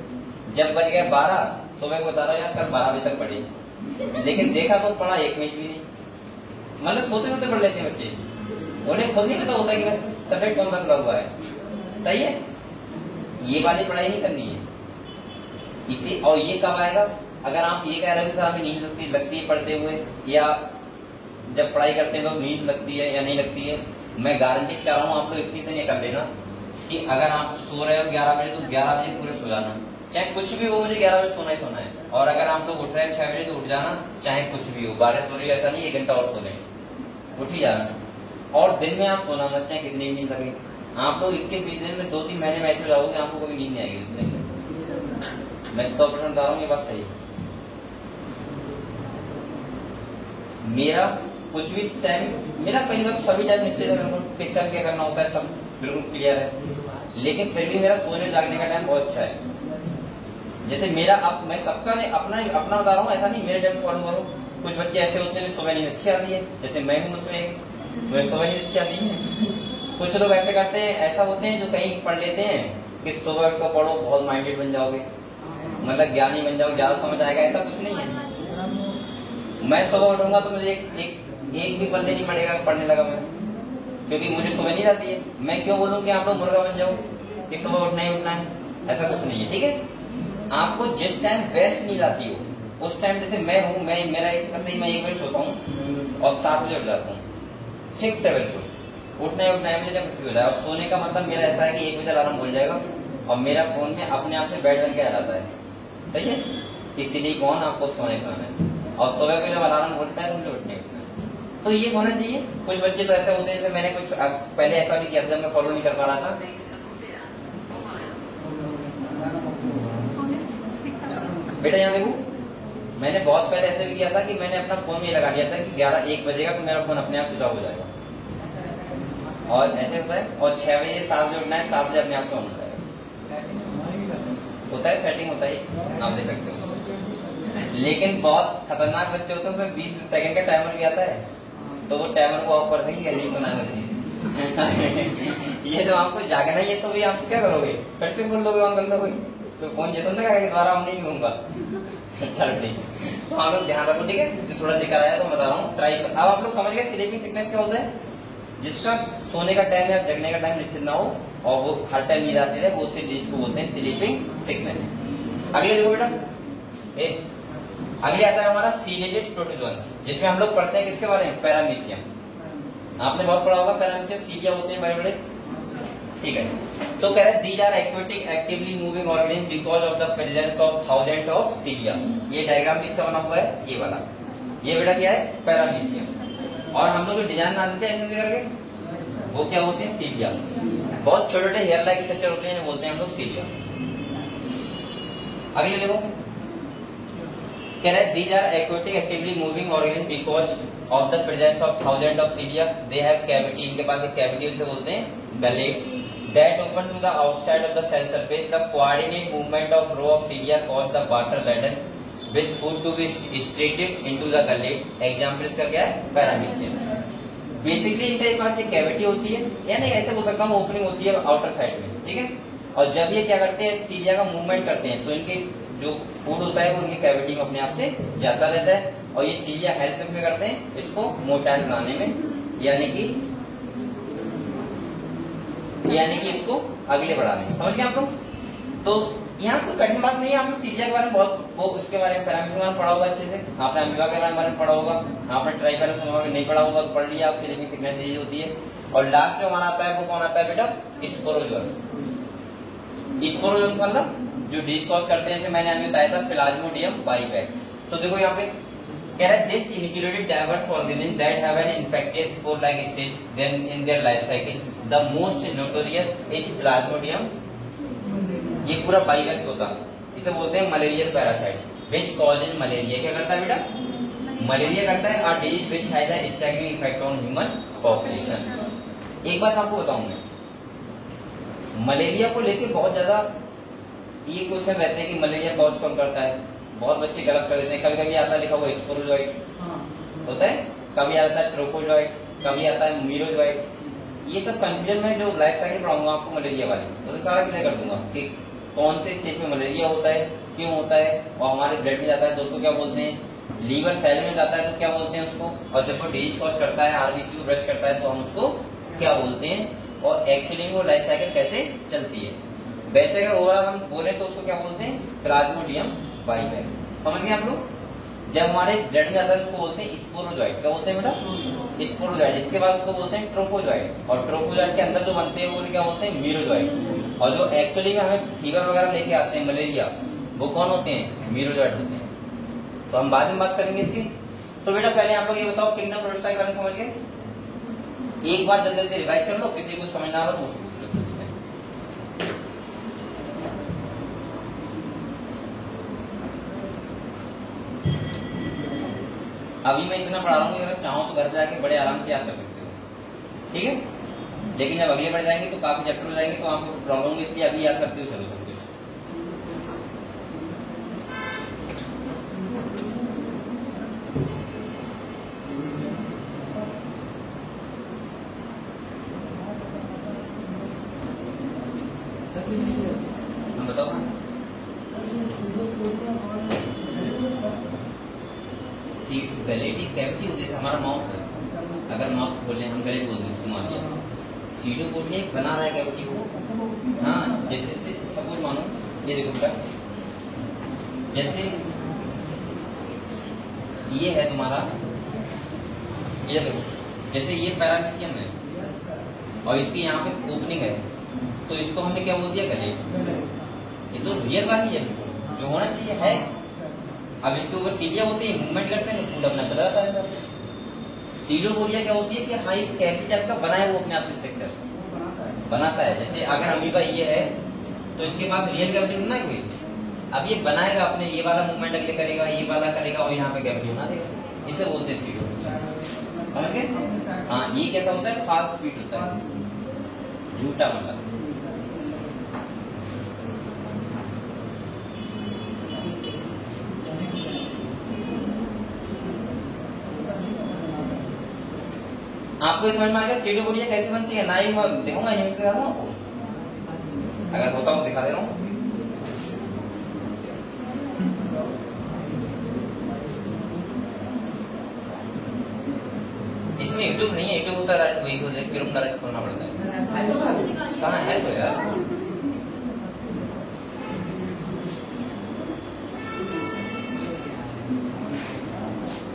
जब बज गए 12, सुबह को बता रहा हूँ यार कल 12 बजे तक पढ़े, लेकिन देखा तो पढ़ा एक पेज भी नहीं। मतलब सोते सोते पढ़ लेते हैं बच्चे, उन्हें खुद नहीं पता होता कि सब्जेक्ट कौन सा खुला हुआ है। सही है, ये वाली पढ़ाई नहीं करनी है इसी। और ये कब आएगा, अगर आप ये कह रहे हो कि सर हमें नींद लगती है पढ़ते हुए, या जब पढ़ाई करते हैं तो नींद लगती है या नहीं लगती है, मैं गारंटी से कह रहा हूँ आप लोग 21 से नहीं कर देना कि अगर आप सो रहे हो 11 बजे तो 11 बजे पूरे सो जाना, चाहे कुछ भी हो, मुझे 11 बजे सोना ही सोना है। और अगर आप लोग उठ रहे हैं 6 बजे तो उठ जाना, चाहे कुछ भी हो, 12 सो रही हो ऐसा नहीं 1 घंटा और सो लें, उठ ही जाना। और दिन में आप सोना मत, चाहे कितनी भी नींद लगे। आप लोग 21-20 दिन में 2-3 महीने में ऐसे हो जाओगे आपको कभी नींद नहीं आएगी। मैं 100% बता रहा हूँ, ये बात सही है। मेरा कुछ भी टाइम, मेरा कई बार सभी टाइम निश्चित है, किस टाइम क्या करना होता है सब बिल्कुल क्लियर है, लेकिन फिर भी मेरा सोने जागने का टाइम बहुत अच्छा है। जैसे मेरा अब मैं सबका नहीं अपना बता रहा हूँ, ऐसा नहीं मेरे टाइम फॉलो करो। कुछ बच्चे ऐसे होते हैं सुबह नींद अच्छी आती है, जैसे मैं हूँ उसमें सुबह नींद अच्छी आती है। कुछ लोग ऐसे करते हैं, ऐसा होते हैं जो कहीं पढ़ लेते हैं कि सुबह उठ कर पढ़ो बहुत माइंडेड बन जाओगे, मतलब ज्ञानी बन जाओगे, ज्यादा समझ आएगा, ऐसा कुछ नहीं है। मैं सुबह उठूंगा तो मुझे एक भी पढ़ने नहीं पड़ेगा, पढ़ने लगा मैं, क्योंकि मुझे सुबह नहीं आती है। मैं क्यों बोलूं कि आप लोग मुर्गा बन जाओ कि सुबह उठना ही उठना है, ऐसा कुछ नहीं है। ठीक है, आपको जिस टाइम बेस्ट नींद आती हो उस टाइम, जैसे मैं हूँ, मैं 1 बजे सोता हूँ और 7 बजे उठ जाता हूँ, 6-7 बजे उठना ही उठना है मुझे, कुछ भी हो जाए। और सोने का मतलब मेरा ऐसा है कि 1 बजे अलार्म बोल जाएगा और मेरा फोन में अपने आप से बैठ बन के आ जाता है। सही है, इसीलिए कौन आपको सोने खाना है, और सुबह को जब अलार्म बोलता है तो मुझे उठने उठना है। तो ये होना चाहिए। कुछ बच्चे तो ऐसे होते हैं, जैसे मैंने कुछ पहले ऐसा भी किया था जब मैं फॉलो नहीं कर पा रहा था। बेटा यहाँ देखो, मैंने बहुत पहले ऐसे भी किया था कि मैंने अपना फोन में लगा दिया था कि 11-1 बजेगा तो मेरा फोन अपने आप स्विच ऑफ हो जाएगा, और ऐसे होता है। और 6 बजे 7 बजे उठना है, 7 बजे अपने आप से ऑन हो जाएगा, होता है, सेटिंग होता है, आप दे सकते हो। लेकिन बहुत खतरनाक बच्चे होते हैं, उसमें 20 सेकंड का टाइमर भी आता है, तो वो टाइमर को ऑफ कर देंगे, नहीं सुना मुझे। ये जब आपको जागना ही है तो भी आप क्या करोगे, फिर से बोल लोगे ऑन कर लो, तो फोन ये तो ना कहेगा दोबारा ऑन नहीं होगा। चलो ठीक, तो आप लोग ध्यान रखो। ठीक है, जो थोड़ा जिक्र आया तो बता रहा हूँ, ट्राई कर। अब आप लोग समझ गए स्लीपिंग सिकनेस क्या होता है, जिसका सोने का टाइम या जगने का टाइम निश्चित ना हो और वो हर टाइम नींद आती रहे, वो जिसको बोलते हैं स्लीपिंग सिकनेस। अगले देखो बेटा, अगले आता है हमारा सीलेटेड प्रोटोजोन्स, जिसमें हम लोग पढ़ते हैं किसके बारे में, पैरामीशियम। आपने बहुत पढ़ा होगा पैरामीशियम, सीलिया होते हैं बड़े बड़े। ठीक है, तो कह रहे हैं these are aquatic actively moving organism because of the presence of thousand of cilia. ये डायग्राम किसका बना हुआ है, ये वाला, ये बेटा क्या है, पैरामीशियम। और हम लोग जो डिजाइन बनाते हैं ऐसे करके, वो क्या होते हैं, सीलिया। बहुत छोटे छोटे हेयर लाइक स्ट्रक्चर होते हैं, बोलते हैं हम लोग सीलिया। अगले देखो, कह रहे हैं these are aquatic actively moving organism because of the presence of thousand of cilia. They have cavity, इनके पास एक कैविटी जिसे बोलते हैं gullet, that open to the outside of the cell surface. The coordinate movement of row of cilia cause the water bladder with food to be restricted into the gullet. Example इसका क्या है, paramecium. Basically इनके पास एक cavity होती है, या नहीं ऐसे बोल सकता हूँ, ओपनिंग होती है आउटर साइड में। ठीक है, और जब ये क्या करते हैं, सीलिया का मूवमेंट करते हैं, तो इनके जो फूड होता है वो उनकी कैविटी में अपने आप से जाता रहता है, और ये सीलिया हेल्प इसमें करते हैं इसको मोटाइल बनाने में, यानी कि इसको आगे बढ़ाने में। समझ गए आप लोग? तो यहाँ कोई कठिन बात नहीं है। आप लोग सीलिया के बारे में बहुत वो उसके बारे में पैरामीशियम के बारे में पढ़ा होगा अच्छे से, आपने अमीबा के बारे में पढ़ा होगा, आपने ट्राइपैरा सुना होगा, नहीं पढ़ा होगा तो पढ़ लिया आप, स्लीपिंग सिकनेस यही होती है। और लास्ट जो हमारा आता है वो कौन आता है बेटा, स्पोरोजोन्स। स्पोरोजोन्स मतलब जो डिस्कॉस करते हैं, जैसे मैंने अभी बताया था प्लाज्मोडियम बाइपेक्स। तो देखो यहाँ पे कह रहा है this included diverse organism that have an infective spore like stage then in their life cycle. The most notorious is plasmodium, ये पूरा बाइपेक्स होता, इसे बोलते हैं malarial parasite. Which causes malaria. क्या करता है बेटा? मलेरिया करता है। और disease which has a staggering effect on human population. एक बात आपको बताऊं मैं, मलेरिया को लेके बहुत ज्यादा ये क्वेश्चन रहते हैं कि मलेरिया कॉज कौन करता है। बहुत बच्चे गलत कर देते हैं। कभी कभी आता है लिखा हुआ स्पोरोजोइट होता है, कभी आता है ट्रोफोजोइट, कभी आता है मीरोजोइट। ये सब कंफ्यूजन में जो लाइफ साइकिल पढ़ाऊंगा आपको मलेरिया वाली, तो सारा क्लियर कर दूंगा कि कौन से स्टेज में मलेरिया होता है, क्यों होता है, और हमारे ब्लड में जाता है तो उसको क्या बोलते हैं, लीवर सेल में जाता है तो क्या बोलते हैं उसको, और जब वो डिजीज कॉज करता है, आरबीसी को ब्रश करता है तो हम उसको क्या बोलते हैं, और एक्चुअली वो लाइफ साइकिल कैसे चलती है। वैसे अगर ओवरऑल हम बोले तो उसको क्या बोलते हैं, प्लाज्मोडियम वाइवाक्स। समझ गए आप लोग? जब हमारे ब्लड में आता है उसको बोलते हैं स्पोरोजोइट। क्या बोलते हैं बेटा? स्पोरोजोइट। इसके बाद उसको बोलते हैं ट्रोफोजोइट, और ट्रोफोजोइट के अंदर जो बनते हैं वो क्या बोलते हैं, मीरोजोइट। और जो एक्चुअली में हमें फीवर वगैरह लेके आते हैं मलेरिया, वो कौन होते हैं, मीरोजोइट होते हैं। तो हम बाद में बात करेंगे इसकी। तो बेटा पहले आप लोग ये बताओ किंगडम प्रोटोस्टा के बारे में समझ गए? एक बार जल्दी जल्दी रिवाइज कर लो, किसी को समझ ना आ रहा तो मुझसे पूछ लो। अभी मैं इतना पढ़ा रहा हूँ, अगर चाहो तो घर पे जाके बड़े आराम से याद कर सकते हो, ठीक है। लेकिन जब अगले बढ़ जाएंगे तो काफी चैप्टर हो जाएंगे तो आपको प्रॉब्लम होगी, इसलिए अभी याद करते हो चलो सब कुछ। हम बताओ। गलेटी कैविटी होती है, हमारा माउथ है। अगर माउथ खोले हम गलेट बोलते हैं उसको, मान लिया सीडोपोडिया बना रहा है कैविटी को। हाँ, जैसे सपोज मानो ये देखो बेटा, जैसे ये है तुम्हारा, ये देखो जैसे ये पैरामीशियम है और इसकी यहाँ पे ओपनिंग है, तो इसको हमने क्या बोल दिया, गलेट। ये तो रियल बात ही है, जो होना चाहिए है। अब इसके ऊपर सीढ़ियां होती है, मूवमेंट करते हैं, फूड अपना चला जाता है। सीडोपोडिया क्या होती है कि हाँ एक कैविटी टाइप का बना है, वो अपने आप से स्ट्रक्चर बनाता है। जैसे अगर अमीबा ये है तो इसके पास रियल कैविटी होना है कोई, अब ये बनाएगा अपने, ये वाला मूवमेंट अगले करेगा, ये वाला करेगा, और यहाँ पे कैविटी बना देगा। इसे बोलते हैं सीडोपोडिया। समझ गए? हाँ, ये कैसा होता है, फाल्स स्पीड होता है, झूठा मतलब। आपको समझ में आ गया सीडोपोडिया कैसे बनती है? ना ही मैं दिखाऊंगा, यहीं से दिखा दूं आपको, अगर होता हूँ दिखा दे रहा हूँ। इसमें यूट्यूब नहीं है, यूट्यूब होता है डायरेक्ट वही हो जाए, फिर डायरेक्ट खोलना पड़ता है। कहाँ है तो यार,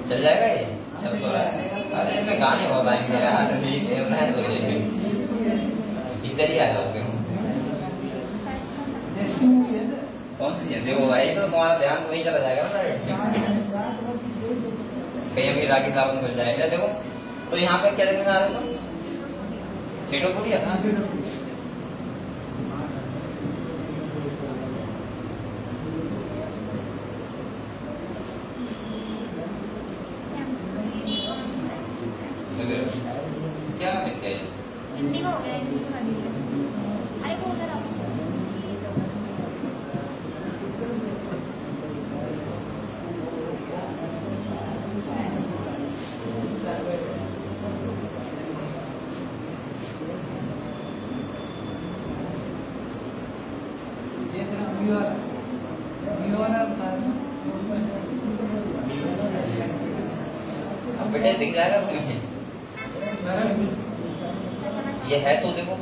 चल जाएगा ये, चल तो रहा है। अरे इसमें गाने बहुत आएंगे यार, इधर ही आ जाओगे। कौन सी है? देखो भाई, तो तुम्हारा ध्यान वही चला जाएगा ना, कहीं अभी राखी साबुन मिल जाएगा। देखो तो यहाँ पे क्या देखने आ रहे हो तुम, सीडोपोडिया। क्या लिखते हैं? हिंदी में हो गया, हिंदी में कर दीजिए। अरे वो उधर आओ। अब बेटे दिख जाएगा तुम्हें, ये है तो देखो,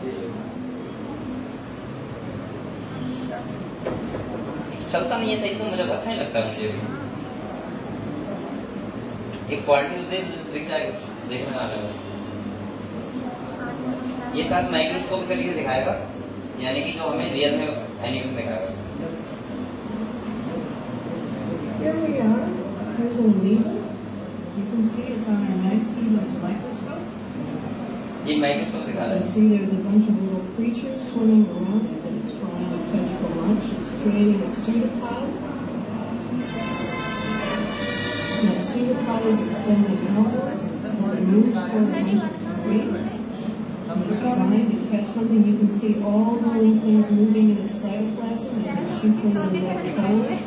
चलता नहीं है सही तो मुझे अच्छा नहीं लगता, मुझे भी एक क्वालिटी दिख जाएगा, देखने आ रहा है। ये साथ माइक्रोस्कोप करके दिखाएगा, यानी कि जो हमें रियल में एनिमेशन दिखाएगा। Here we are. Here's a amoeba. You can see it's on a nice Phoebus microscope. ये माइक्रोस्कोप दिखा रहा You है। see there's a bunch of little creatures swimming around it that it's trying to catch for lunch. It's creating a pseudopod. see the colors extending outward as it moves toward the green. It's trying to catch something. You can see all the little things moving in its cytoplasm as it shoots a little red color.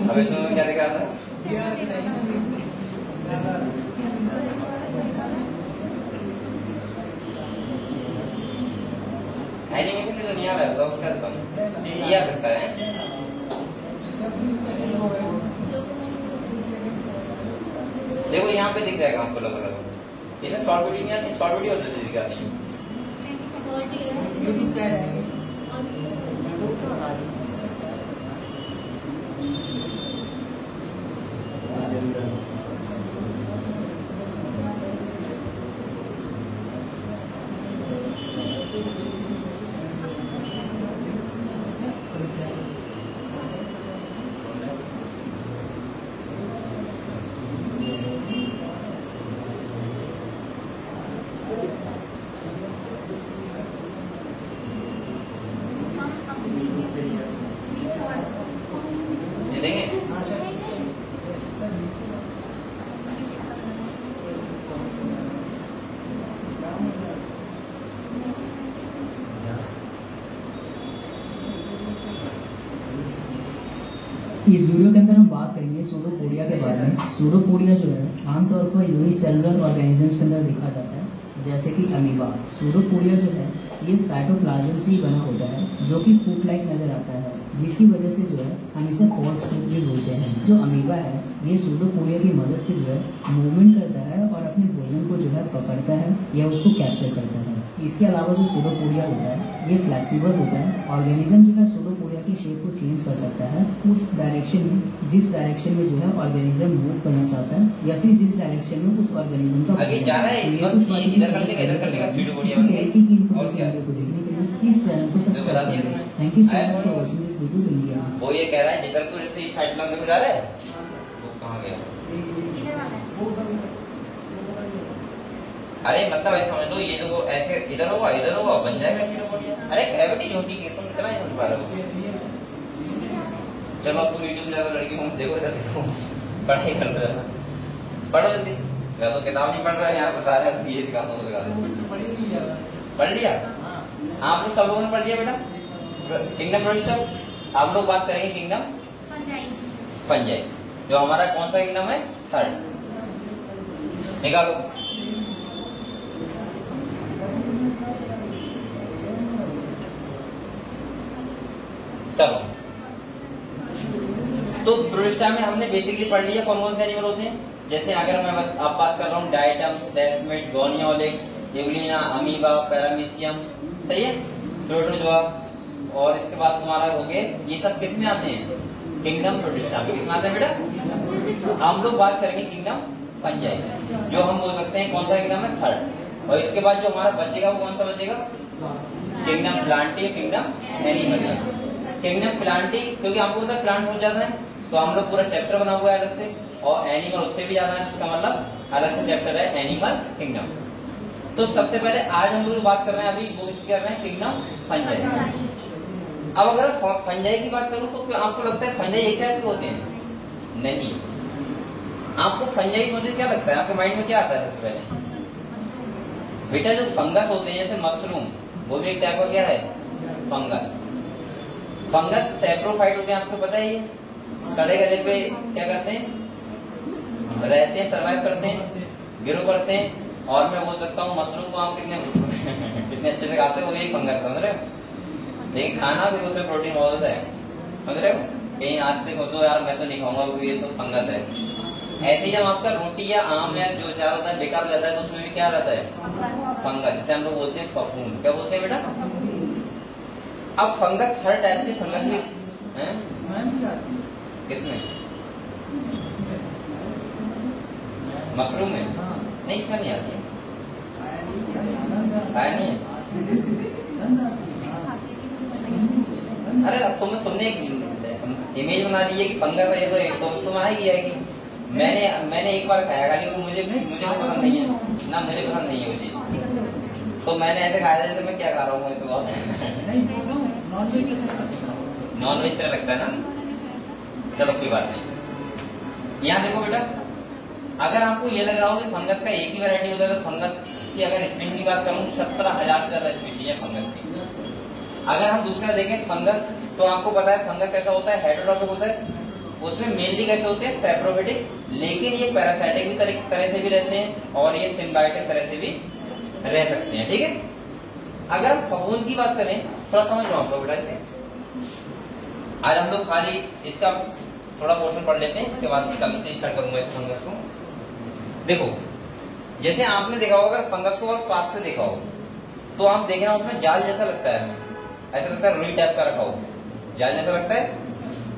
अब इसमें क्या दिखा रहा है? Animation में तो नहीं आ रहा है, तो क्या करूं? ये आ सकता है। देखो यहाँ पे दिख जाएगा आपको अलग अलग। इसमें शॉर्ट वीडियो नहीं आती, शॉर्ट वीडियो जल्दी दिखाती है। इस वीडियो के अंदर हम बात करेंगे सूडोपोडिया के बारे में। सूडोपोडिया जो है आमतौर पर यूनिसेलुलर ऑर्गेनिजम्स के अंदर देखा जाता है, जैसे कि अमीबा। सूडोपोडिया जो है ये साइटोप्लाज्म से ही बना होता है, जो कि फूट लाइक नजर आता है, जिसकी वजह से जो है हम इसे फॉल्स फूट भी बोलते हैं। जो अमीबा है ये सूडोपोडिया की मदद से जो है मूवमेंट करता है और अपने भोजन को जो है पकड़ता है या उसको कैप्चर करता है। इसके अलावा जो सूडोपोडिया होता है ये फ्लेक्सिबल होता है। ऑर्गेनिज्म जो है सूडोपोडिया की शेप को चेंज कर सकता है उस डायरेक्शन में, जिस डायरेक्शन में जो है ऑर्गेनिज्म मूव करना चाहता है, या फिर जिस डायरेक्शन में उस ऑर्गेनिज्म का अभी जा रहा है, बस ये इधर कर लेगा सूडोपोडिया बन गया। और क्या को देखने के लिए इस चैनल को सब्सक्राइब करें। Thank you so much for watching this video India. वो ये कह रहा है जिधर को जैसे इस साइड लंबे में जा रहा है वो कहाँ गया? अरे मतलब ऐसा समझ लो, ये देखो ऐसे इधर होगा बन जाएगा सूडोपोडिया। अरे कैविटी जो होती है तुम इतना ही समझ पा रहे हो। चलो आपको यूट्यूब लगा लड़की को देखो, इधर देखो, पढ़ाई कर रहा है, पढ़ो जल्दी। मैं तो किताब नहीं पढ़ रहा है, यहाँ बता रहे हैं, ये दिखा दो पढ़ लिया। आप लोग सब लोगों ने पढ़ लिया बेटा किंगडम प्रोस्टम। आप लोग बात करेंगे किंगडम फंजाई, जो हमारा कौन सा किंगडम है? थर्ड। निकालो। चलो तो प्रोस्टा में हमने बेसिकली पढ़ लिया कौन कौन से एनिमल होते हैं। जैसे अगर मैं अब बात कर रहा हूँ डायटम्स, डेस्मिड, गोनियोलिक्स, एवलिना, अमीबा, पैरामीशियम, सही है, प्रोटोजोआ। और इसके बाद तुम्हारा हो गए ये सब किस में आते हैं? किंगडम प्रोटिस्टा में। किस में आते हैं बेटा? हम लोग बात करेंगे किंगडम फंजाई, जो हम बोल सकते हैं कौन सा किंगडम है? थर्ड। और इसके बाद जो हमारा बचेगा वो कौन सा बचेगा? Kingdom Plantae, kingdom animal. Kingdom Plantae क्योंकि हमको पता है प्लांट हो जाता है, तो हम लोग पूरा चैप्टर बना हुआ है अलग से, और एनिमल उससे भी ज्यादा है, इसका मतलब अलग से चैप्टर है एनिमल किंगडम। तो सबसे पहले आज हम लोग बात कर रहे हैं, अभी वो कर रहे हैं किंगडम फंजाई। अब अगर फंजाई की बात करूं तो आपको लगता है फंजाई एक टाइप के होते हैं? नहीं। आपको फंजाई सोचे क्या लगता है? आपके माइंड में क्या आता है सबसे पहले? बेटा जो फंगस होते हैं जैसे मशरूम, वो भी एक टाइप का क्या है? फंगस। फंगस सैप्रोफाइट होते हैं, आपको पता है। ये सड़े गले पे क्या करते हैं? रहते हैं, सर्वाइव करते हैं, ग्रो करते हैं। और मैं बोल सकता हूँ मशरूम को हम कितने अच्छे से खाते हैं, वो एक फंगस, समझ रहे हो? लेकिन खाना भी उसमें प्रोटीन बहुत होता है, समझ रहे हो? कहीं आज से सोचो यार मैं तो नहीं खाऊंगा क्योंकि ये तो फंगस है। ऐसे ही जब आपका रोटी या आम या जो चार होता है बेकार हो जाता है, तो उसमें भी क्या रहता है? फंगस, जिसे हम लोग बोलते हैं फफूंद। क्या बोलते हैं बेटा? अब फंगस हर टाइप से फंगस में किसमें? मशरूम में नहीं, इसमें नहीं आती है, आया नहीं है। अरे अब तुमने इमेज बना दी है कि फंगस है, तो तुम आएगी आएगी। मैंने एक बार खाया, लेकिन मुझे पसंद नहीं है ना, मुझे पसंद नहीं है वो चीज। तो मैंने ऐसे खाया था जैसे मैं क्या खा रहा हूँ, इसको नॉन वेज तरह लगता है ना। चलो कोई बात नहीं। यहाँ देखो बेटा, अगर आपको ये लग रहा हो कि फंगस का एक ही वैरायटी होता है, तो फंगस की अगर स्पीशीज की बात करूं 17,000 से ज्यादा स्पीशीज है फंगस की। अगर हम दूसरा देखें फंगस, तो आपको पता है फंगस कैसा होता है, हेटेरोट्रॉपिक होता है। उसमें मेनली कैसे होते हैं, सैप्रोफिटिक, लेकिन ये पैरासाइटिक भी तरह से भी रहते हैं और ये सिम्बायोटिक तरह से भी रह सकते हैं। ठीक है, अगर हम फफूंद की बात करें, थोड़ा समझ लो आप लोग बेटा इसे। आज हम लोग खाली इसका थोड़ा पोर्शन पढ़ लेते हैं, इसके बाद कल से स्टार्ट करूंगा इस फंगस को। देखो, जैसे आपने देखा होगा, अगर फंगस को आप पास से देखा हो तो आप देखना उसमें जाल जैसा लगता है, ऐसा लगता है रुई टाइप का रखा हो, जाल जैसा लगता है।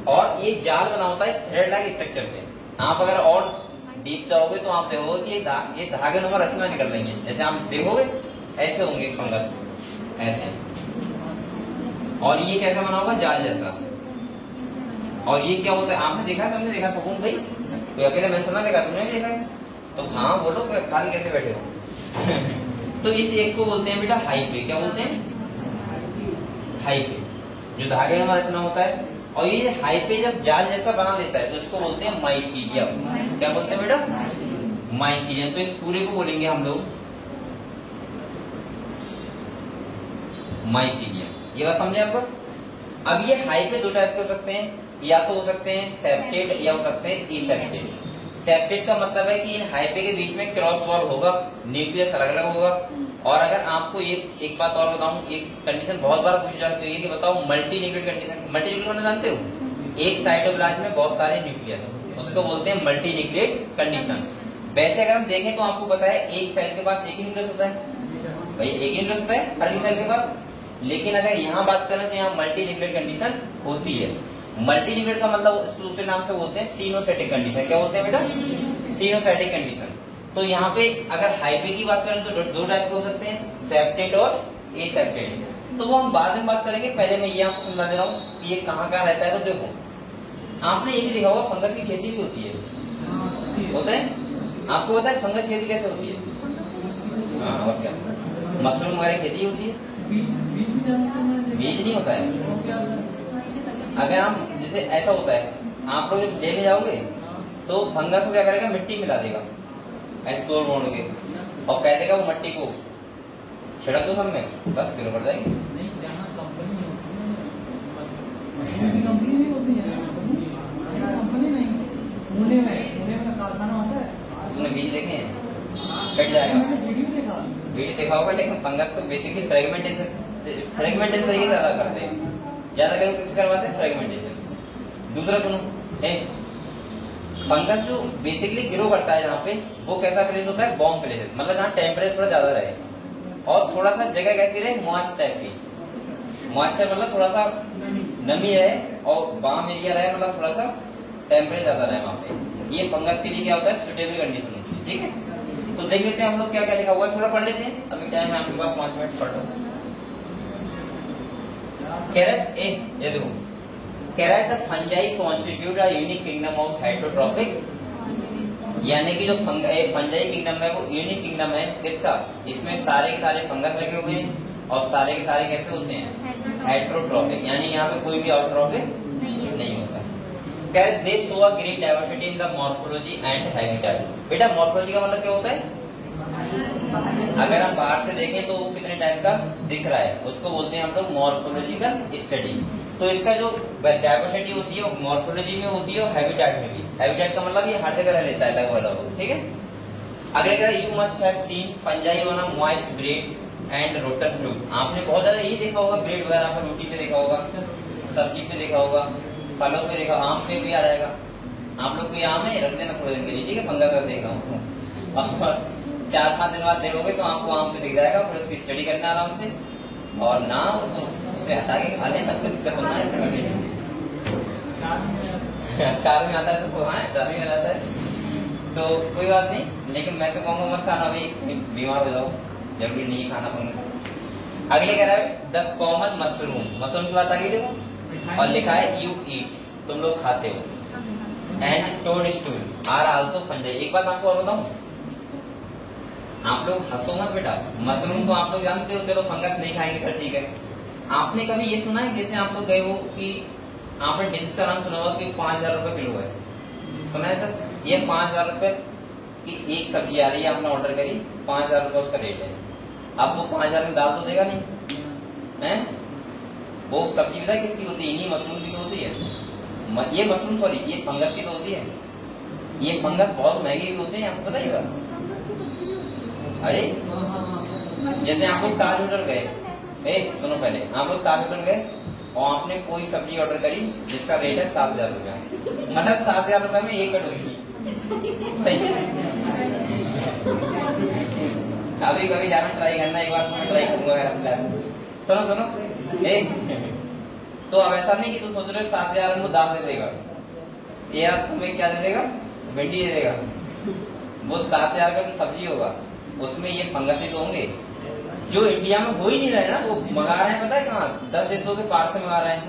और ये जाल बना होता है थ्रेड लाइक स्ट्रक्चर से। आप अगर और डीप जाओगे तो आप देखोगे कि ये धागे नुमा रचना निकल रही है, जैसे आप देखोगे ऐसे होंगे फंगस, ऐसे। और ये कैसा बना होगा, जाल जैसा। और ये क्या होता है, आपने देखा, सबने देखा फफूंद भाई? तो अकेले मैंने सुना देखा, तुमने भी देखा है? तो हाँ बोलो, खाली कैसे बैठे हो? तो इस एक को बोलते हैं बेटा हाइफे। क्या बोलते हैं? हाइफे, जो धागे में रचना होता है। और ये हाइफे जब जाल जैसा बना देता है तो इसको बोलते हैं माइसीलियम। क्या बोलते हैं बेटा? माइसीलियम। तो इस पूरे को बोलेंगे हम लोग माइसीलियम। ये बात समझे आपको? अब ये हाइफे दो टाइप के हो सकते हैं, या तो हो सकते हैं सेप्टेट या हो सकते हैं एसेप्टेट। सेप्टेट का मतलब है कि इन हाइफे के बीच में क्रॉस वॉल होगा, न्यूक्लियस अलग अलग होगा। और अगर आपको एक बात और बताऊं, एक कंडीशन बहुत बार पूछी जाती है कि बताओ मल्टी न्यूक्लियट कंडीशन। मल्टी न्यूक्लियट जानते हो? एक साइटोप्लाज्म में बहुत सारे न्यूक्लियस, उसको बोलते हैं मल्टी न्यूक्लियट कंडीशन। वैसे अगर हम देखें तो आपको पता है एक सेल के पास एक ही न्यूक्लियस होता है भाई, एक ही न्यूक्लियस होता है हर सेल के पास। लेकिन अगर यहाँ बात करें तो यहाँ मल्टी न्यूक्लियट कंडीशन होती है। मल्टी न्यूक्लियट का मतलब दूसरे नाम से बोलते हैं सिनोसाइटिक कंडीशन। क्या बोलते हैं बेटा? Coenocytic condition. तो यहाँ पे अगर हाइफे की बात करें तो दो टाइप के हो सकते हैं, सेप्टेट और एसेप्टेट। तो वो हम बाद में बात करेंगे, पहले मैं ये आपको समझा दे रहा हूँ कि ये कहाँ कहाँ रहता है। तो देखो, आपने ये भी देखा होगा फंगस की खेती भी होती है, होता है? आपको पता है फंगस की खेती कैसे होती है? हाँ, और क्या, मशरूम वगैरह खेती होती है। बीज नहीं होता है। अगर हम जैसे ऐसा होता है, आप लोग जब लेने जाओगे तो फंगस को क्या करेगा, मिट्टी मिला देगा ऐसे तोड़ मोड़ के, और कह देगा वो मट्टी को छिड़क दो सब में, बस गिर पड़ जाएंगे। तुमने बीज देखे हैं? कट जाएगा। वीडियो देखा होगा, लेकिन फंगस को बेसिकली फ्रेगमेंटेशन तरीके ज्यादा करते हैं, ज्यादा किस करवाते हैं, फ्रेगमेंटेशन। दूसरा सुनो, फंगस जो बेसिकली ग्रो करता है यहाँ पे, वो कैसा प्लेस होता है, वार्म प्लेस, मतलब जहाँ टेम्परेचर थोड़ा ज्यादा रहे और थोड़ा सा जगह कैसी रहे, मॉइस्ट टाइप की। मॉइस्चर मतलब थोड़ा सा नमी रहे और वार्म एरिया रहे, मतलब थोड़ा सा टेम्परेचर ज्यादा रहे वहाँ पे। ये फंगस के लिए क्या होता है, सुटेबल कंडीशन होती है। ठीक है, तो देख लेते हैं हम लोग क्या क्या लिखा हुआ है, थोड़ा पढ़ लेते हैं। अभी टाइम है आपके पास 5 मिनट, पढ़ लो। ये देखो, कह रहा है the fungi constitute a unique kingdom of heterotrophic, यानी कि जो फंजाई किंगडम है वो यूनिक किंगडम है किसका, इसमें सारे के सारे फंगस लगे हुए हैं और सारे के सारे कैसे होते हैं, हेटेरोट्रॉपिक, यानी यहाँ पे कोई भी ऑटोट्रॉपिक नहीं होता। दे show a great diversity in the morphology and habitat. बेटा मॉर्फोलॉजी का मतलब क्या होता है, अगर हम बाहर से देखें तो वो कितने टाइप का दिख रहा है, उसको बोलते हैं हम लोग मॉर्फोलॉजिकल स्टडी। तो इसका जो डाइवर्सिटी होती है वो मॉर्फोलॉजी में होती है और हैबिटेट में भी। हैबिटेट का मतलब ये हर जगह रह लेता है अलग अलग। ठीक है, अगले कह रहा है you must have seen fungi on a moist bread and rotten fruit. आपने बहुत ज्यादा ये देखा होगा, ब्रेड वगैरह पर रोटी पे देखा होगा, सब्जी पे देखा होगा, फलों पे देखा, आम पे भी आ जाएगा। आप लोग को आम है, रख देना थोड़े दिन के लिए, ठीक है, फंगस का देख रहा हूँ। और 4-5 दिन बाद देखोगे तो आपको आम पे दिख जाएगा, फिर उसकी स्टडी करना आराम से, और ना तो उसे हटा के खा लेना, तो दिक्कत होना है। 4 में आता है तो हाँ 4 में आता है तो कोई बात नहीं, लेकिन मैं तो कहूँगा मत खाना, भाई बीमार हो जाओ, जरूरी नहीं खाना फंगस। अगले कह रहा है द कॉमन मशरूम की बात आ गई देखो, और लिखा है यू ईट, तुम लोग खाते हो, and toadstool are also fungi. एक बात आपको और बताऊं, आप लोग हंसो मत बेटा, मशरूम तो आप लोग जानते हो, चलो फंगस नहीं खाएंगे सर ठीक है। आपने कभी ये सुना है, जैसे आप लोग गए हो कि आपने डिशेज का नाम सुना होगा कि 5,000 रुपए किलो है, सुना है सर? ये 5,000 रुपए कि एक सब्जी आ रही है, आपने ऑर्डर करी, 5,000 रुपये उसका रेट है। अब वो 5,000 में दाल तो देगा नहीं है। वो सब्जी पता है किसकी होती है? इन्हीं मशरूम की तो होती है। ये मशरूम सॉरी ये फंगस की तो होती है। ये फंगस बहुत महंगी भी होते हैं, आपको पता ही होगा। अरे जैसे आप लोग ताज होटल गए, सुनो पहले, आप लोग ताज होटल गए और आपने कोई सब्जी ऑर्डर करी जिसका रेट है 7,000 रुपया, मतलब 7,000 रुपये में एक कटोरी। सही है। अभी कभी जाना ट्राई करना, एक बार ट्राई करूंगा। सुनो तो अब ऐसा नहीं कि तुम सोच रहे हो 7,000 में दाल दे देगा, या तुम्हें क्या दे देगा? भिंडी दे देगा। वो 7,000 का सब्जी होगा, उसमें ये फंगस ही तो होंगे जो इंडिया में हो ही नहीं रहे ना। वो मंगा रहे हैं, पता है कहाँ? 10 देशों के पार से मंगा रहे हैं,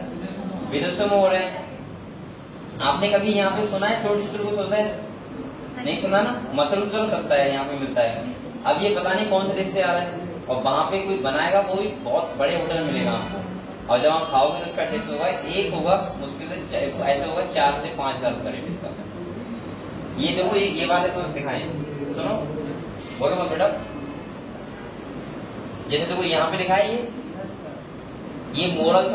विदेशों में हो रहे हैं। आपने कभी यहाँ पे सुना है फूड डिस्ट्रीब्यूट होता है? नहीं सुना ना। मशरूम चलो सस्ता है, यहाँ पे मिलता है। अब ये पता नहीं कौन से देश से आ रहा है, और वहां पे कोई बनाएगा, वो भी बहुत बड़े होटल में मिलेगा आपको। और जब आप खाओगे तो उसका टेस्ट होगा, एक होगा मुश्किल से ऐसे होगा 4 से 5,000 रुपये रेट इसका। ये देखो ये बात है तो दिखाएं। सुनो बोलो मत बेटा। जैसे देखो यहाँ पे लिखा है ये मोरल्स